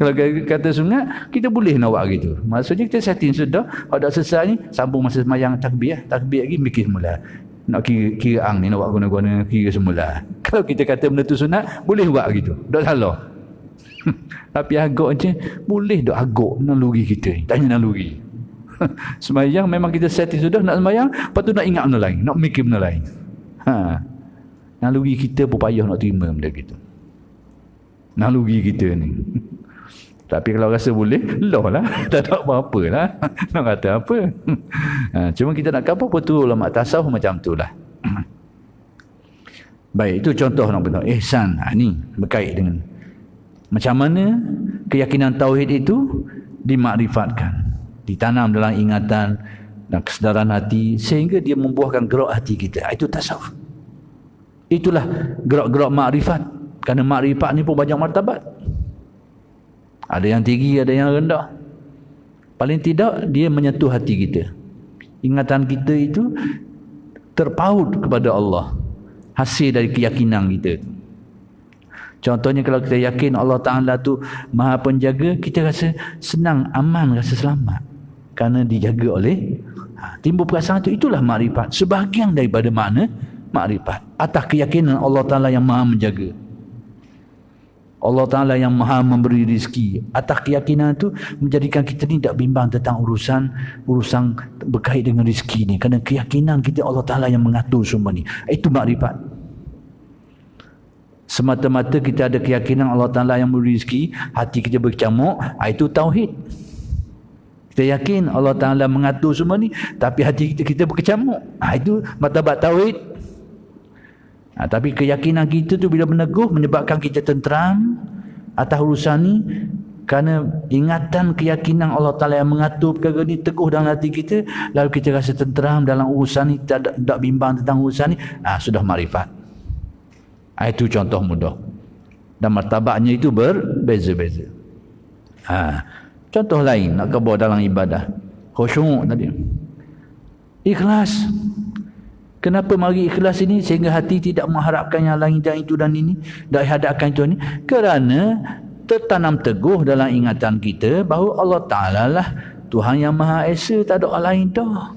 Kalau kata sunat, kita boleh nak buat gitu. Maksudnya kita setting sudah, kalau dah selesai ni, sambung masa semayang takbir lagi mikir semula. Nak kira ang ni, nak buat guna-guna kira semula. Kalau kita kata benda tu sunat, boleh buat gitu. Tak salah. Tapi agak je, boleh tak agak naluri kita ni. Tanya naluri. Semayang memang kita setting sudah nak semayang, lepas tu nak ingat benda lain, nak mikir benda lain. Naluri kita pun payah nak terima benda gitu. Naluri kita ni. Tapi kalau rasa boleh, loh lah. Tak ada apa-apa lah. Nak kata apa. Cuma kita nak apa tu ulama tasawuf macam tu lah. Baik, itu contoh nak betul. Ihsan. Ni berkait dengan macam mana keyakinan tauhid itu dimakrifatkan, ditanam dalam ingatan dan kesedaran hati sehingga dia membuahkan gerak hati kita. Itu tasawuf. Itulah gerak-gerak makrifat. Kerana makrifat ni pun banyak martabat. Ada yang tinggi, ada yang rendah. Paling tidak dia menyentuh hati kita. Ingatan kita itu terpaut kepada Allah. Hasil dari keyakinan kita. Contohnya kalau kita yakin Allah Ta'ala tu Maha Penjaga, kita rasa senang, aman, rasa selamat. Kerana dijaga oleh timbul perasaan itu. Itulah makrifat. Sebahagian daripada makna makrifat. Atas keyakinan Allah Ta'ala yang Maha Menjaga. Allah Ta'ala yang Maha memberi rezeki. Atas keyakinan itu menjadikan kita ni tak bimbang tentang urusan berkait dengan rezeki ni. Kerana keyakinan kita Allah Ta'ala yang mengatur semua ni. Itu makrifat. Semata-mata kita ada keyakinan Allah Ta'ala yang memberi rezeki, hati kita bercamuk, itu tauhid. Kita yakin Allah Ta'ala mengatur semua ni, tapi hati kita berkecamuk. Itu martabat tauhid. Tapi keyakinan kita tu bila meneguh menyebabkan kita tenteram atas urusan ni, kerana ingatan keyakinan Allah Ta'ala yang mengatur perkara ni teguh dalam hati kita, lalu kita rasa tenteram dalam urusan ni, tak bimbang tentang urusan ni, sudah makrifat. Itu contoh mudah. Dan martabatnya itu berbeza-beza. Contoh lain nak bawa dalam ibadah. Khusyuk tadi. Ikhlas. Kenapa mari ikhlas ini sehingga hati tidak mengharapkan yang lain dan itu dan ini, dan hadapkan itu ini? Kerana tertanam teguh dalam ingatan kita bahawa Allah Ta'ala lah Tuhan yang Maha Esa, tak ada orang lain dah.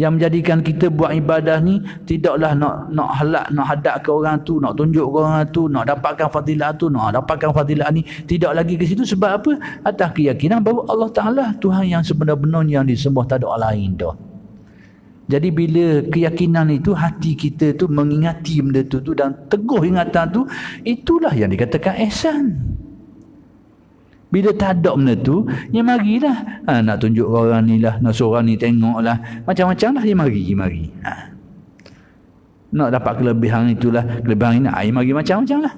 Yang menjadikan kita buat ibadah ni tidaklah nak hadap ke orang tu, nak tunjuk ke orang tu, nak dapatkan fadilah tu, nak dapatkan fadilah ni. Tidak lagi ke situ. Sebab apa? Atas keyakinan bahawa Allah Ta'ala Tuhan yang sebenar-benarnya yang disembah, tak ada orang lain dah. Jadi bila keyakinan itu, hati kita tu mengingati benda tu dan teguh ingatan tu, itulah yang dikatakan ihsan. Bila tak ada benda tu, ya marilah. Nak tunjuk orang ni lah, nak seorang ni tengok lah. Macam-macam lah, ya mari. Nak dapat kelebihan itulah, kelebihan ini, ya mari macam-macam lah.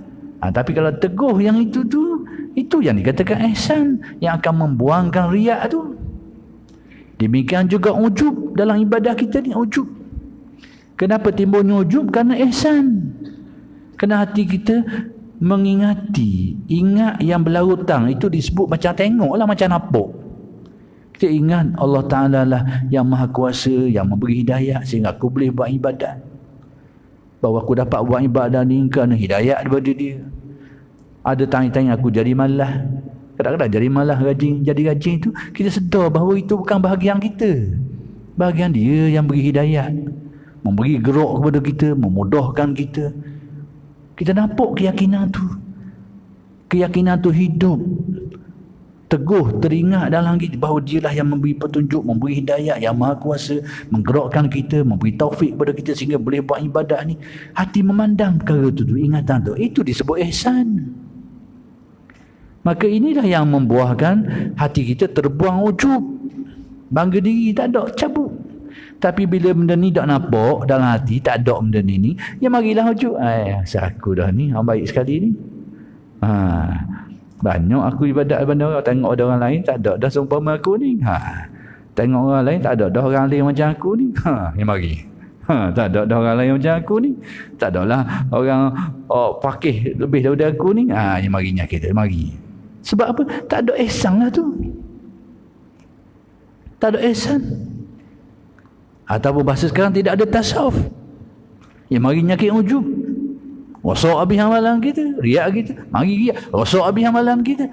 Tapi kalau teguh yang itu tu, itu yang dikatakan ihsan, yang akan membuangkan riak tu. Demikian juga ujub dalam ibadah kita ni, ujub. Kenapa timbulnya ujub? Kerana ihsan. Kerana hati kita mengingati, ingat yang berlarutan, itu disebut macam tengok lah, macam nampak. Kita ingat Allah Ta'ala lah yang Maha Kuasa, yang memberi hidayah sehingga aku boleh buat ibadat. Bahawa aku dapat buat ibadat ni kerana hidayah daripada dia. Ada tanya-tanya aku jadi malah, kadang-kadang jadi malah jadi rajin itu, kita sedar bahawa itu bukan bahagian kita, bahagian dia yang beri hidayah, memberi gerak kepada kita, memudahkan kita. Kita nampak keyakinan tu. Keyakinan tu hidup. Teguh, teringat dalam kita bahawa dialah yang memberi petunjuk, memberi hidayah, yang Maha Kuasa, menggerakkan kita, memberi taufik kepada kita sehingga boleh buat ibadat ni. Hati memandang perkara tu, ingatan tu. Itu disebut ihsan. Maka inilah yang membuahkan hati kita terbuang ujub. Bangga diri, tak ada, cabut. Tapi bila benda ni tak nampak dalam hati, tak ada benda ni, ya marilah ujub. Aku dah ni, baik sekali ni. Banyak aku ibadat benda orang, tengok ada orang lain, tak ada dah seumpama aku ni. Tengok orang lain, tak ada dah orang lain macam aku ni. Ya mari. Tak ada dah orang lain macam aku ni. Tak ada lah orang fakih lebih daripada aku ni. Ya marinya kita, mari. Sebab apa? Tak ada ihsan lah tu. Tak ada ihsan. Ataupun bahasa sekarang tidak ada tasawuf. Ya mari nyakit ujub. rosak habis amalan kita, riak kita, mari riak, rosak habis amalan kita.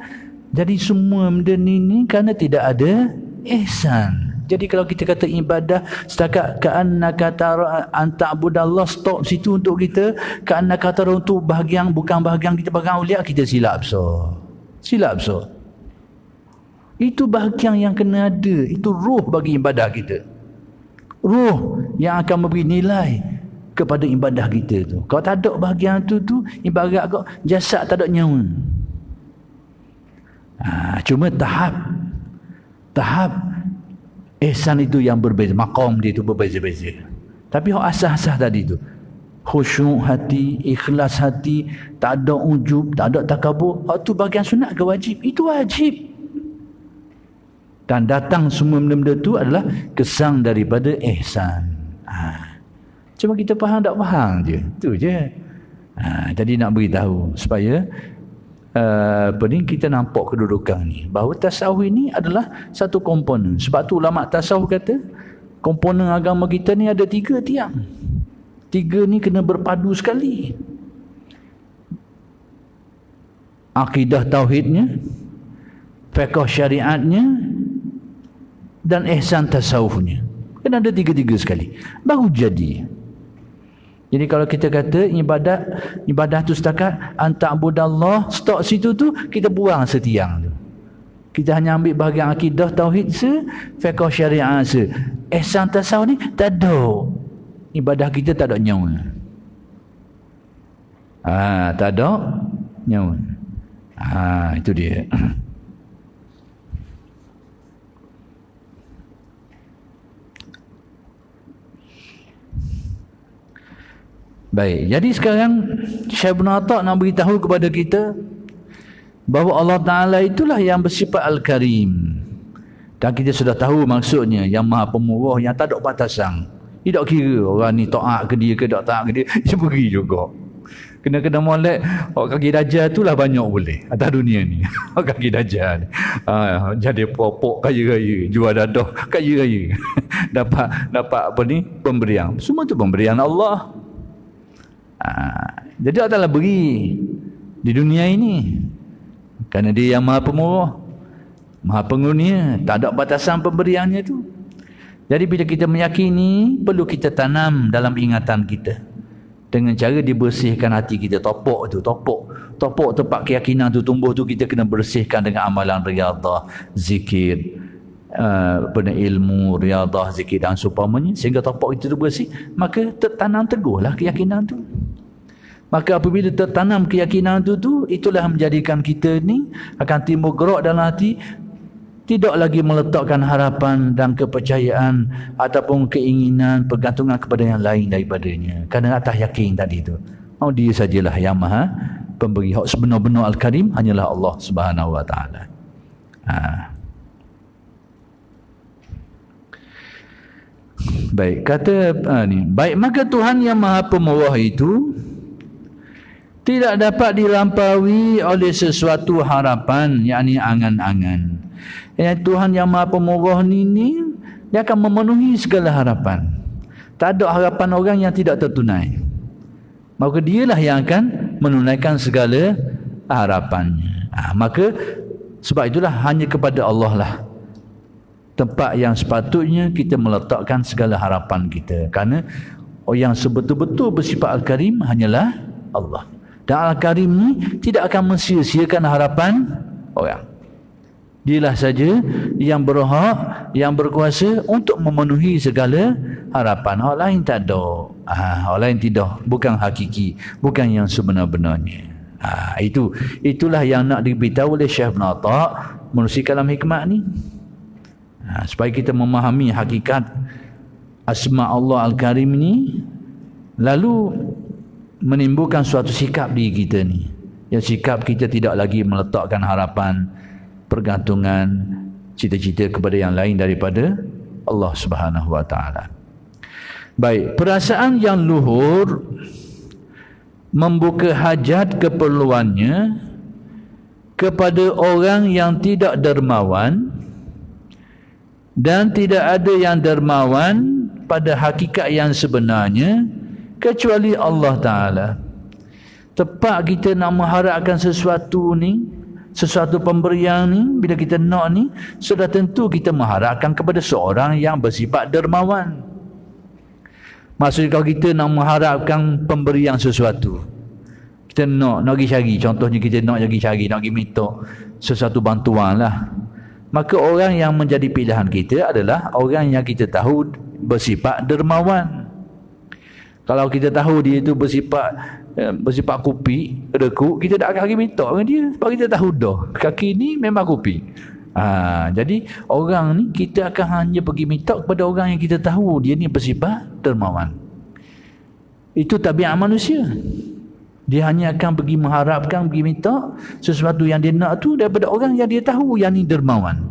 Jadi semua benda ni kerana tidak ada ihsan. Jadi kalau kita kata ibadah setakat ka'annaka tara anta'budallah, stop situ untuk kita, ka'annaka tara untuk bahagian bukan bahagian kita bahagian aulia, kita silap so. Silap so. Itu bahagian yang kena ada, itu ruh bagi ibadah kita. Ruh yang akan memberi nilai kepada ibadah kita tu. Kalau tak ada bahagian tu ibarat kau jasad tak ada nyawa. Cuma tahap ihsan itu yang berbeza, maqam dia itu berbeza-beza. Tapi hak asas-asas tadi tu, khusyuk hati, ikhlas hati, tak ada ujub, tak ada takabur, hak tu bahagian sunat ke wajib? Itu wajib. Dan datang semua benda-benda tu adalah kesang daripada ihsan. Cuma kita faham tak faham je, tu je. Jadi nak beritahu supaya kita nampak kedudukan ni, bahawa tasawuf ini adalah satu komponen. Sebab tu ulama tasawuf kata komponen agama kita ni ada 3 tiang. 3 ni kena berpadu sekali. Akidah tauhidnya, fiqh syariatnya, dan ihsan tasawufnya. Kena ada 3-3 sekali baru jadi. Jadi kalau kita kata ibadah tu setakat anta'budallah, stop situ tu, kita buang setiang tu. Kita hanya ambil bahagian akidah tauhid fiqh syariah ihsan tasawuf ni tak ada. Ibadah kita tak ada nyawa. Tak ada nyawa. Itu dia. Baik, jadi sekarang Syekh Ibn Atta' nak beritahu kepada kita bahawa Allah Ta'ala itulah yang bersifat Al-Karim. Dan kita sudah tahu maksudnya, yang Maha Pemurah, yang tak ada batasan. Dia tak kira orang ni taat ke dia ke tak taat ke dia, dia pergi juga. Kena molek, orang kaki dajjal tu lah banyak boleh atas dunia ni. Orang kaki dajjal ni. Jadi popok kaya-kaya, jual dadah kaya-kaya. dapat apa ni? Pemberian. Semua tu pemberian Allah. Jadi Allah Ta'ala beri di dunia ini kerana dia yang Maha Pemurah, Maha Pengunia, tak ada batasan pemberiannya tu. Jadi bila kita meyakini, perlu kita tanam dalam ingatan kita dengan cara dibersihkan hati kita. Topok tempat keyakinan tu tumbuh tu, kita kena bersihkan dengan amalan riadah, zikir, ilmu, riadah, zikir dan seumpamanya, sehingga topok itu bersih, maka tertanam teguhlah keyakinan tu. Maka apabila tertanam keyakinan tu, itulah menjadikan kita ni akan timbul gerak dalam hati, tidak lagi meletakkan harapan dan kepercayaan ataupun keinginan, pergantungan kepada yang lain daripadanya, kerana atas yakin tadi tu. Dia sajalah yang Maha Pemberi. Hak sebenar-benar Al-Karim hanyalah Allah Subhanahu Wa Taala. Baik, kata ni, baik, maka Tuhan yang Maha Pemurah itu tidak dapat dilampaui oleh sesuatu harapan, yakni angan-angan. Tuhan yang Maha Pemurah ni dia akan memenuhi segala harapan. Tak ada harapan orang yang tidak tertunai. Maka dialah yang akan menunaikan segala harapannya. Maka sebab itulah hanya kepada Allah lah tempat yang sepatutnya kita meletakkan segala harapan kita. Kerana yang sebetul-betul bersifat Al-Karim hanyalah Allah. Dan Al-Karim ni tidak akan mensia-siakan harapan orang. Dialah saja yang berhak, yang berkuasa untuk memenuhi segala harapan. Orang lain tak ada. Orang lain tidak. Bukan hakiki. Bukan yang sebenar-benarnya. Itulah yang nak diberitahu oleh Syekh Ibn Atta' menerusi kalam hikmat ni. Supaya kita memahami hakikat asma Allah Al-Karim ni, lalu menimbulkan suatu sikap diri kita ni, yang sikap kita tidak lagi meletakkan harapan, pergantungan, cita-cita kepada yang lain daripada Allah Subhanahu Wa Taala. Baik, perasaan yang luhur membuka hajat keperluannya kepada orang yang tidak dermawan, dan tidak ada yang dermawan pada hakikat yang sebenarnya kecuali Allah Ta'ala. Tepat kita nak mengharapkan sesuatu ni, sesuatu pemberian ni, bila kita nak ni, sudah tentu kita mengharapkan kepada seorang yang bersifat dermawan. Maksudnya kalau kita nak mengharapkan pemberian sesuatu, kita nak pergi cari, contohnya kita nak pergi cari, nak pergi minta sesuatu bantuan lah, maka orang yang menjadi pilihan kita adalah orang yang kita tahu bersifat dermawan. Kalau kita tahu dia itu bersifat kupi, dekuk, kita tak akan pergi minta dengan dia, sebab kita tahu dah kaki ni memang kupi. Jadi orang ni kita akan hanya pergi minta kepada orang yang kita tahu dia ni bersifat dermawan. Itu tabiat manusia. Dia hanya akan pergi mengharapkan, pergi minta sesuatu yang dia nak tu daripada orang yang dia tahu yang ni dermawan.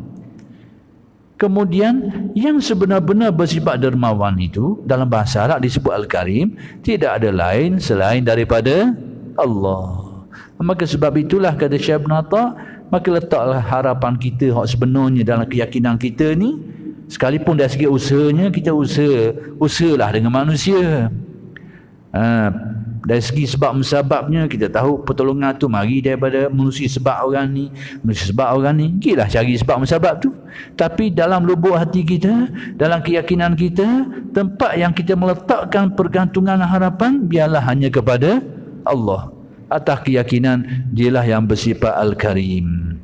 Kemudian yang sebenar-benar bersifat dermawan itu dalam bahasa Arab disebut Al-Karim, tidak ada lain selain daripada Allah. Maka sebab itulah kata Syekh Ibn Atta, maka letaklah harapan kita hak sebenarnya dalam keyakinan kita ni, sekalipun dari segi usahanya kita usahalah dengan manusia. Dari segi sebab musababnya kita tahu pertolongan tu mari daripada manusia sebab orang ni, manusia sebab orang ni, pergilah cari sebab musabab tu. Tapi dalam lubuk hati kita, dalam keyakinan kita, tempat yang kita meletakkan pergantungan harapan biarlah hanya kepada Allah. Atas keyakinan dialah yang bersifat Al-Karim,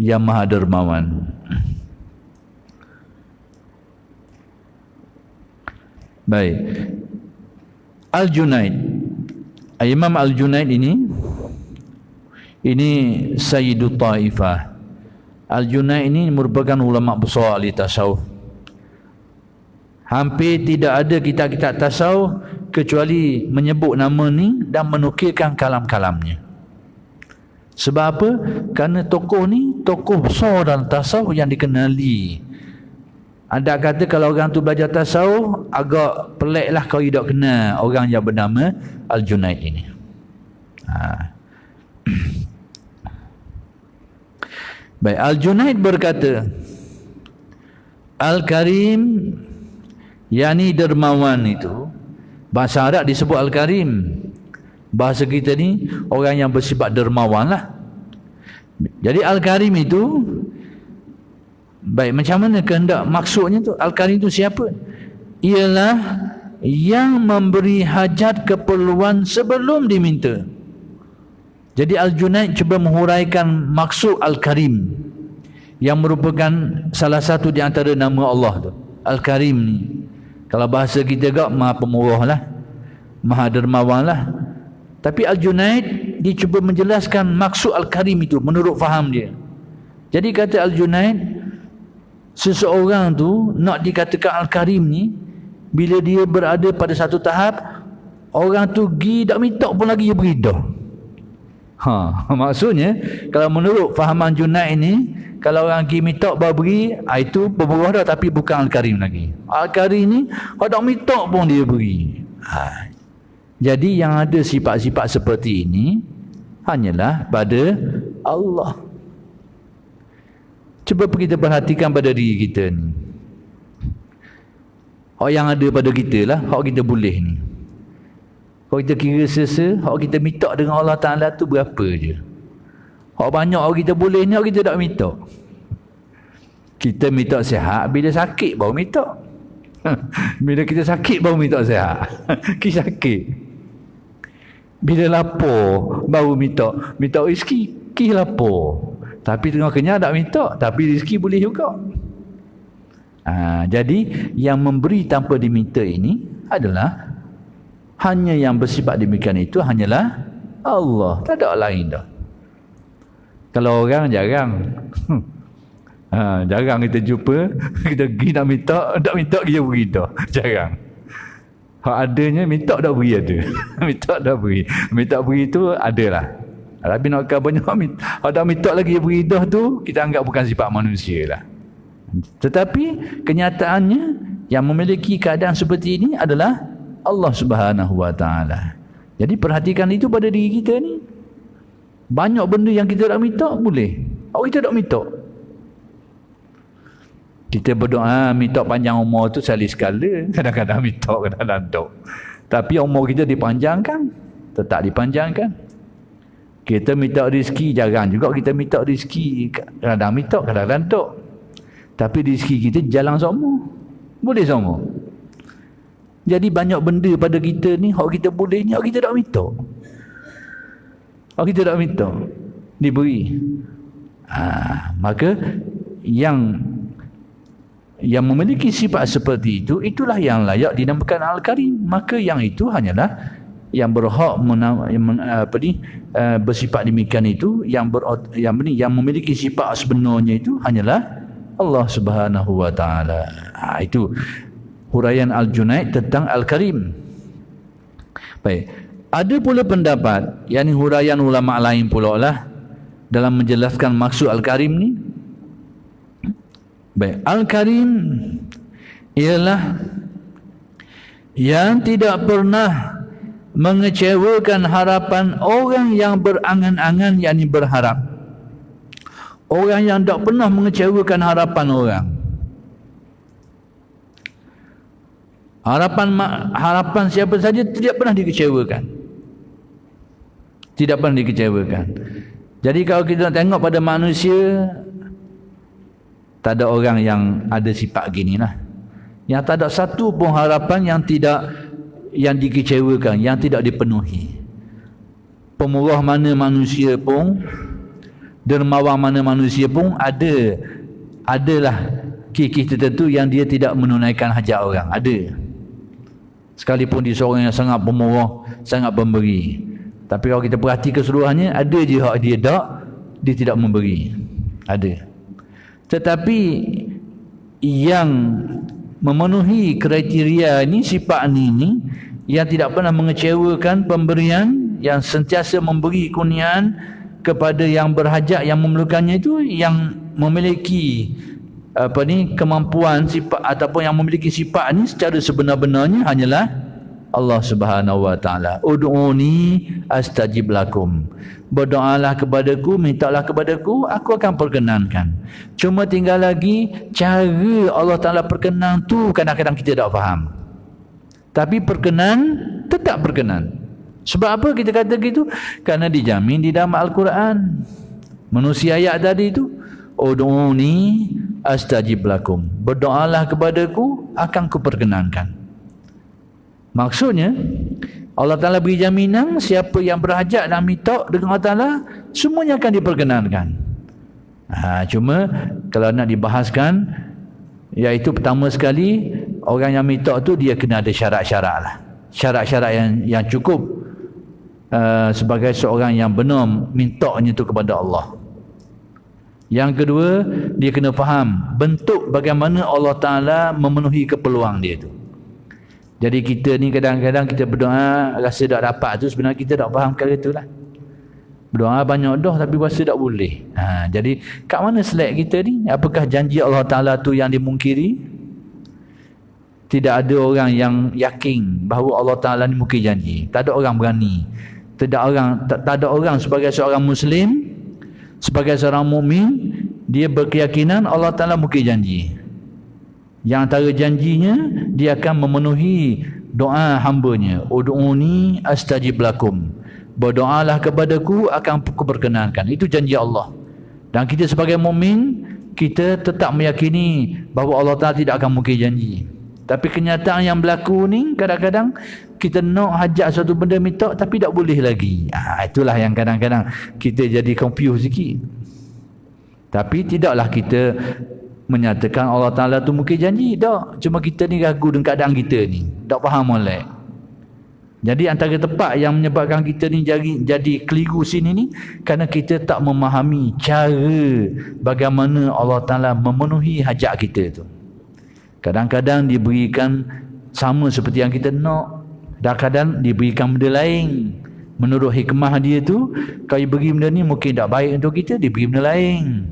yang Maha Dermawan. Baik, Al-Junaid, Imam Al-Junaid ini Sayyidut Taifah. Al-Junaid ini merupakan ulama besar ahli tasawuf. Hampir tidak ada kitab-kitab tasawuf kecuali menyebut nama ni dan menukilkan kalam-kalamnya. Sebab apa? Kerana tokoh ni tokoh besar dalam tasawuf yang dikenali. Anda kata kalau orang tu belajar tasawuf, agak peliklah kalau tidak kenal orang yang bernama Al-Junaid ini. Baik, Al-Junaid berkata, Al-Karim, yakni dermawan itu, bahasa Arab disebut Al-Karim. Bahasa kita ni orang yang bersifat dermawan lah. Jadi Al-Karim itu, baik, macam mana kehendak maksudnya tu? Al-Karim itu siapa? Ialah yang memberi hajat keperluan sebelum diminta. Jadi Al-Junaid cuba menghuraikan maksud Al-Karim yang merupakan salah satu di antara nama Allah tu. Al-Karim ni, kalau bahasa kita gak Maha Pemurah lah, Maha Dermawan lah. Tapi Al-Junaid dia cuba menjelaskan maksud Al-Karim itu menurut faham dia. Jadi kata Al-Junaid, seseorang tu nak dikatakan Al-Karim ni bila dia berada pada satu tahap orang tu pergi tak minta pun lagi dia beri dah. Maksudnya kalau menurut fahaman Junaid ini, kalau orang pergi minta baru beri, itu pemurah dah, tapi bukan Al-Karim lagi. Al-Karim ni kalau tak minta pun dia beri. Jadi yang ada sifat-sifat seperti ini hanyalah pada Allah. Cuba kita perhatikan pada diri kita ni. Hak yang ada pada kita lah, hak kita boleh ni. Kalau kita kira sesa, hak kita minta dengan Allah Ta'ala tu berapa je. Hak banyak hak kita boleh ni, hak kita tak minta. Kita minta sihat bila sakit baru minta. Bila kita sakit baru minta sihat. Kita sakit. Bila lapar baru minta rezeki. Kita lapar. Tapi tengah kenyang tak minta, tapi rezeki boleh juga. Jadi yang memberi tanpa diminta ini adalah hanya yang bersifat demikian itu hanyalah Allah, tak ada lain dah. Kalau orang jarang jarang kita jumpa kita pergi nak minta, tak minta dia beri dah, jarang. Hak adanya minta tak beri ada. Minta tak beri, minta beri tu adalah. Tapi nak banyak minta, tak minta lagi beri dah tu kita anggap bukan sifat manusia lah. Tetapi kenyataannya yang memiliki keadaan seperti ini adalah Allah Subhanahu Wa Taala. Jadi perhatikan itu pada diri kita ni. Banyak benda yang kita tak minta boleh. Kalau kita tak minta, kita berdoa minta panjang umur tu sekali-sekala, kadang-kadang minta, kadang-kadang tak. Tapi umur kita dipanjangkan, tetap dipanjangkan. Kita minta rezeki, jarang juga kita minta rezeki. Kadang minta, kadang-kadang tak. Tapi rezeki kita jalan sama. Boleh sama. Jadi banyak benda pada kita ni, hak kita boleh ni, hak kita tak minta. Hak kita tak minta. Diberi. Maka yang memiliki sifat seperti itu, itulah yang layak dinamakan Al-Karim. Maka yang itu hanyalah yang berhak bersifat demikian itu, yang memiliki sifat sebenarnya itu hanyalah Allah Subhanahu wa taala. Itu huraian Al-Junaid tentang Al-Karim. Baik. Ada pula pendapat, yakni huraian ulama lain pula lah dalam menjelaskan maksud Al-Karim ni. Baik, Al-Karim ialah yang tidak pernah mengecewakan harapan orang yang berangan-angan, yakni berharap. Orang yang tak pernah mengecewakan harapan orang. Harapan siapa saja tidak pernah dikecewakan. Tidak pernah dikecewakan. Jadi kalau kita tengok pada manusia, tak ada orang yang ada sifat gini lah. Yang tak ada satu pun harapan yang dikecewakan, yang tidak dipenuhi. Pemurah mana manusia pun, dermawan mana manusia pun, adalah kikih tertentu yang dia tidak menunaikan hajat orang. Ada. Sekalipun dia seorang yang sangat pemurah, sangat pemberi. Tapi kalau kita perhati keseluruhannya, ada je hak dia tidak memberi. Ada. Tetapi yang memenuhi kriteria ini, sifat ini, yang tidak pernah mengecewakan pemberian, yang sentiasa memberi kurniaan kepada yang berhajat, yang memerlukannya, itu yang memiliki kemampuan sifat ataupun yang memiliki sifat ini secara sebenar-benarnya hanyalah Allah Subhanahu wa taala. Ud'uni astajib lakum. Berdoalah kepadaku, mintalah kepadaku, aku akan perkenankan. Cuma tinggal lagi cara Allah Taala perkenan tu kadang-kadang kita tak faham. Tapi perkenan, tetap perkenan. Sebab apa kita kata gitu? Kerana dijamin di dalam Al-Quran. Manusia ayat tadi itu, ud'uni astajib lakum. Berdoalah kepadaku, akan kuperkenankan. Maksudnya Allah Ta'ala beri jaminan siapa yang berhajat dan minta dengan Allah Ta'ala, semuanya akan diperkenankan. Cuma kalau nak dibahaskan, iaitu pertama sekali, orang yang minta tu dia kena ada syarat-syarat lah. Syarat-syarat yang cukup sebagai seorang yang benar mintanya tu kepada Allah. Yang kedua, dia kena faham bentuk bagaimana Allah Ta'ala memenuhi keperluan dia tu. Jadi kita ni kadang-kadang kita berdoa rasa tak dapat tu, sebenarnya kita tak faham perkara tu lah. Berdoa banyak dah tapi rasa tak boleh. Jadi kat mana selek kita ni? Apakah janji Allah Ta'ala tu yang dimungkiri? Tidak ada orang yang yakin bahawa Allah Ta'ala ni mungkir janji. Tak ada orang berani. Tak ada orang sebagai seorang Muslim, sebagai seorang mukmin, dia berkeyakinan Allah Ta'ala mungkir janji. Yang antara janjinya, dia akan memenuhi doa hambanya. Ud'uni astajib lakum. Berdoalah kepadaku, akan kuperkenankan. Itu janji Allah. Dan kita sebagai mukmin, kita tetap meyakini bahawa Allah Ta'ala tidak akan mungkir janji. Tapi kenyataan yang berlaku ni, kadang-kadang kita nak hajat satu benda minta tapi tak boleh lagi. Itulah yang kadang-kadang kita jadi confused sikit. Tapi tidaklah kita menyatakan Allah Ta'ala tu mungkin janji. Tak. Cuma kita ni ragu dengan keadaan kita ni. Tak faham oleh. Jadi antara tepat yang menyebabkan kita ni jadi keliru sini ni, kerana kita tak memahami cara bagaimana Allah Ta'ala memenuhi hajat kita tu. Kadang-kadang diberikan sama seperti yang kita nak. Kadang-kadang diberikan benda lain. Menurut hikmah dia tu, kalau beri benda ni mungkin tak baik untuk kita, diberi benda lain.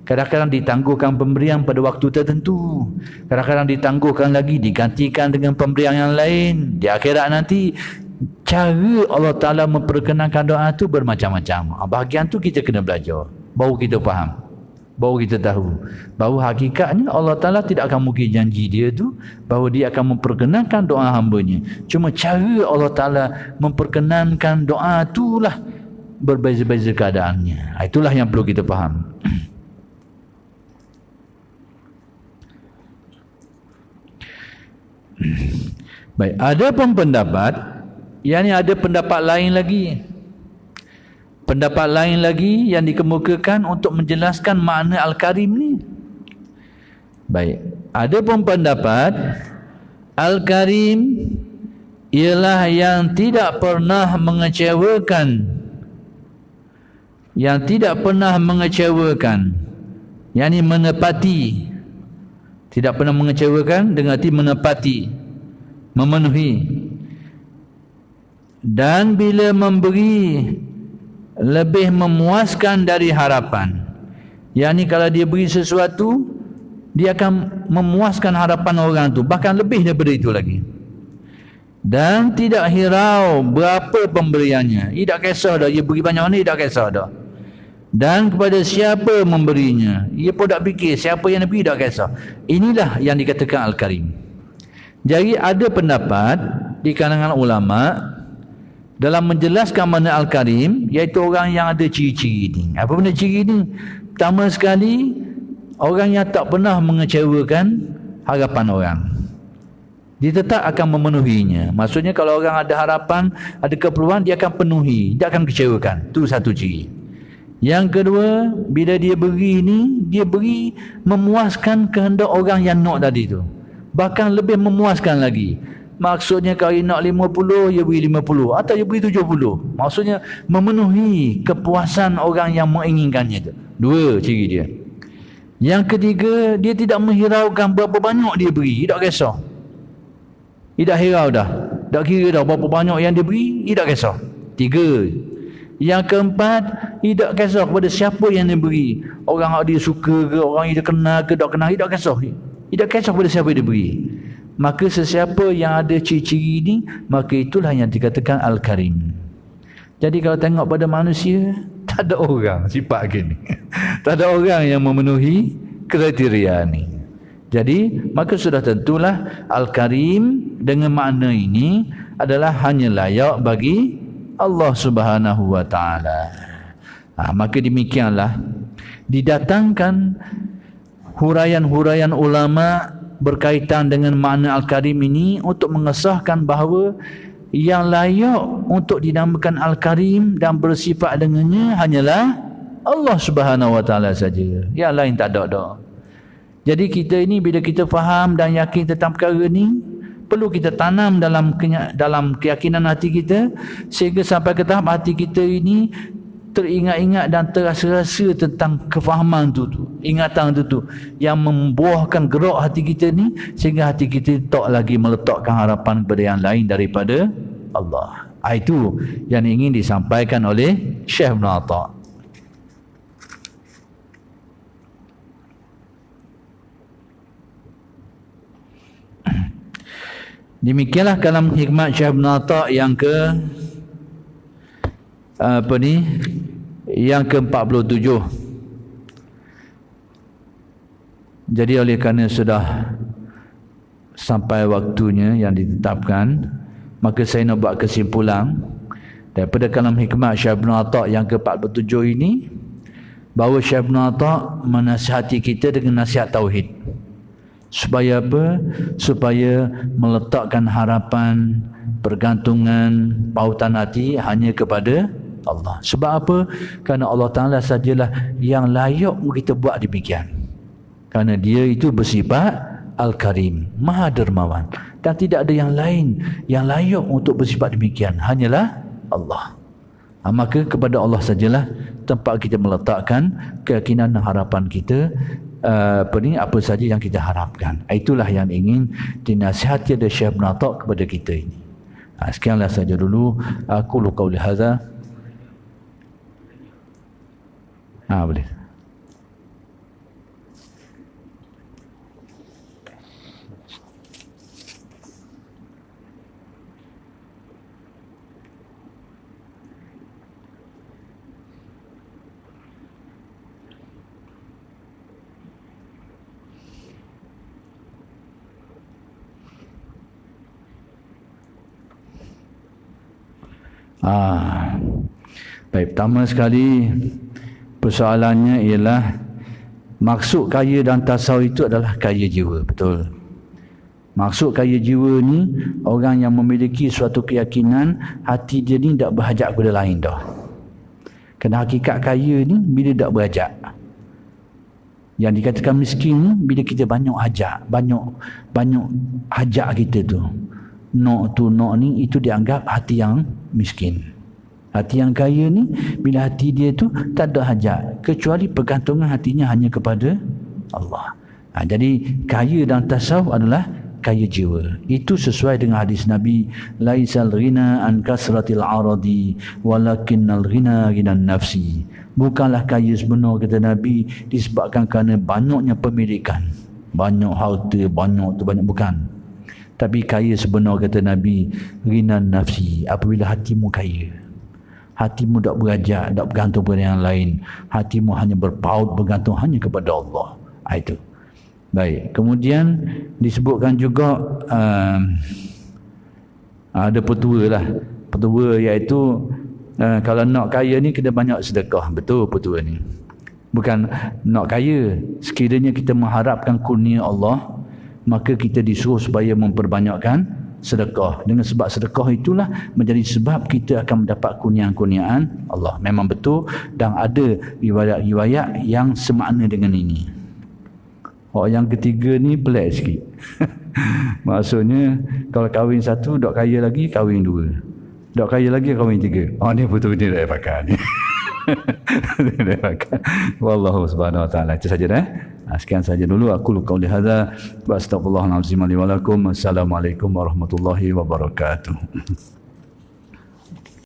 Kadang-kadang ditangguhkan pemberian pada waktu tertentu. Kadang-kadang ditangguhkan lagi, digantikan dengan pemberian yang lain. Di akhirat nanti, cara Allah Ta'ala memperkenankan doa tu bermacam-macam. Bahagian tu kita kena belajar. Baru kita faham. Baru kita tahu. Bahawa hakikatnya Allah Ta'ala tidak akan mungkir janji dia tu, bahawa dia akan memperkenankan doa hambanya. Cuma cara Allah Ta'ala memperkenankan doa tu lah berbeza-beza keadaannya. Itulah yang perlu kita faham. Baik, ada pun pendapat, yakni ada pendapat lain lagi. Pendapat lain lagi yang dikemukakan untuk menjelaskan makna Al-Karim ni. Baik, ada pun pendapat Al-Karim ialah yang tidak pernah mengecewakan, yang tidak pernah mengecewakan, yakni menepati. Tidak pernah mengecewakan dengan arti menepati, memenuhi. Dan bila memberi lebih memuaskan dari harapan, yakni kalau dia beri sesuatu, dia akan memuaskan harapan orang tu, bahkan lebih daripada itu lagi. Dan tidak hirau berapa pemberiannya, dia tak kisah dah, dia beri banyak mana, dia tak kisah dah. Dan kepada siapa memberinya, dia pun tak fikir siapa yang beri, tak kisah. Inilah yang dikatakan Al-Karim. Jadi ada pendapat di kalangan ulama dalam menjelaskan makna Al-Karim, iaitu orang yang ada ciri-ciri ni. Apa benda ciri ni? Pertama sekali, orang yang tak pernah mengecewakan harapan orang. Dia tetap akan memenuhinya. Maksudnya kalau orang ada harapan, ada keperluan, dia akan penuhi, dia akan kecewakan. Itu satu ciri. Yang kedua, bila dia beri ni, dia beri memuaskan kehendak orang yang nak tadi tu. Bahkan lebih memuaskan lagi. Maksudnya kalau dia nak 50, dia beri 50, atau dia beri 70. Maksudnya memenuhi kepuasan orang yang menginginkannya tu. Dua ciri dia. Yang ketiga, dia tidak menghiraukan berapa banyak dia beri, dia tak kisah. Dia tak hirau dah, tak kira dah berapa banyak yang dia beri, dia tak kisah. Tiga. Yang keempat, dia tak kisah kepada siapa yang dia beri. Orang yang dia suka ke, orang yang dia kenal ke, tak kenal, dia tak kisah. Dia tak kisah kepada siapa dia beri. Maka sesiapa yang ada ciri-ciri ini, maka itulah yang dikatakan Al-Karim. Jadi kalau tengok pada manusia, tak ada orang sifat gini. Tak ada orang yang memenuhi kriteria ni. Jadi maka sudah tentulah Al-Karim dengan makna ini adalah hanya layak bagi Allah Subhanahu wa taala. Maka demikianlah didatangkan huraian-huraian ulama berkaitan dengan makna Al-Karim ini untuk mengesahkan bahawa yang layak untuk dinamakan Al-Karim dan bersifat dengannya hanyalah Allah Subhanahu wa taala saja. Yang lain tak ada dah. Jadi kita ini bila kita faham dan yakin tentang perkara ni, perlu kita tanam dalam keyakinan hati kita sehingga sampai ke tahap hati kita ini teringat-ingat dan terasa-rasa tentang kefahaman tu, ingatan tu yang membuahkan gerak hati kita ni sehingga hati kita tak lagi meletakkan harapan kepada yang lain daripada Allah. Itu yang ingin disampaikan oleh Syekh Ibn Atta'. Demikianlah kalam hikmat Syekh Ibn Atta' yang yang ke-47. Jadi oleh kerana sudah sampai waktunya yang ditetapkan, maka saya nak buat kesimpulan daripada kalam hikmat Syekh Ibn Atta' yang ke-47 ini, bahawa Syekh Ibn Atta' menasihati kita dengan nasihat tauhid. Supaya apa? Supaya meletakkan harapan, pergantungan, pautan hati hanya kepada Allah. Sebab apa? Kerana Allah Ta'ala sajalah yang layak kita buat demikian. Kerana dia itu bersifat Al-Karim, Maha Dermawan. Dan tidak ada yang lain yang layak untuk bersifat demikian. Hanyalah Allah. Maka kepada Allah sajalah tempat kita meletakkan keyakinan dan harapan kita. Apa saja yang kita harapkan. Itulah yang ingin dinasihati oleh Syekh Ibn Atta' kepada kita ini. Sekianlah saja dulu. Aku qauli hadza. Boleh. Baik, pertama sekali persoalannya ialah maksud kaya dan tasawuf itu adalah kaya jiwa, betul. Maksud kaya jiwa ni orang yang memiliki suatu keyakinan hati dia ni tak berhajat kepada lain dah. Kerana hakikat kaya ni bila tak berhajat. Yang dikatakan miskin ni bila kita banyak hajat, banyak hajat kita tu. Nak ni itu dianggap hati yang miskin. Hati yang kaya ni bila hati dia tu tak ada hajat kecuali pergantungan hatinya hanya kepada Allah. Jadi kaya dan tasawuf adalah kaya jiwa. Itu sesuai dengan hadis Nabi, laisal ghina an kasratil aradi walakinnal ghina ghinan nafsi. Bukanlah kaya sebenar, kata Nabi, disebabkan kerana banyaknya pemilikan, banyak harta, banyak bukan. Tapi kaya sebenar, kata Nabi, ghinan nafsi, apabila hatimu kaya. Hatimu tak berajak, tak bergantung pada yang lain. Hatimu hanya berpaut, bergantung hanya kepada Allah. Itu. Baik. Kemudian disebutkan juga ada petua lah. Petua iaitu kalau nak kaya ni kena banyak sedekah. Betul petua ni. Bukan nak kaya. Sekiranya kita mengharapkan kurnia Allah, maka kita disuruh supaya memperbanyakkan sedekah. Dengan sebab sedekah itulah menjadi sebab kita akan mendapat kurniaan-kurniaan Allah. Memang betul, dan ada riwayat-riwayat yang semakna dengan ini. Yang ketiga ni pelik sikit. Maksudnya kalau kahwin satu, dok kaya lagi kahwin dua. Dok kaya lagi kahwin tiga. Ni betul ni dah pakai ni. Dah pakai. Wallahu subhanahu wa taala. Itu saja dah. Sekian saja dulu aku qauli hadza wa astaghfirullahalazim li wa lakum. Assalamualaikum warahmatullahi wabarakatuh.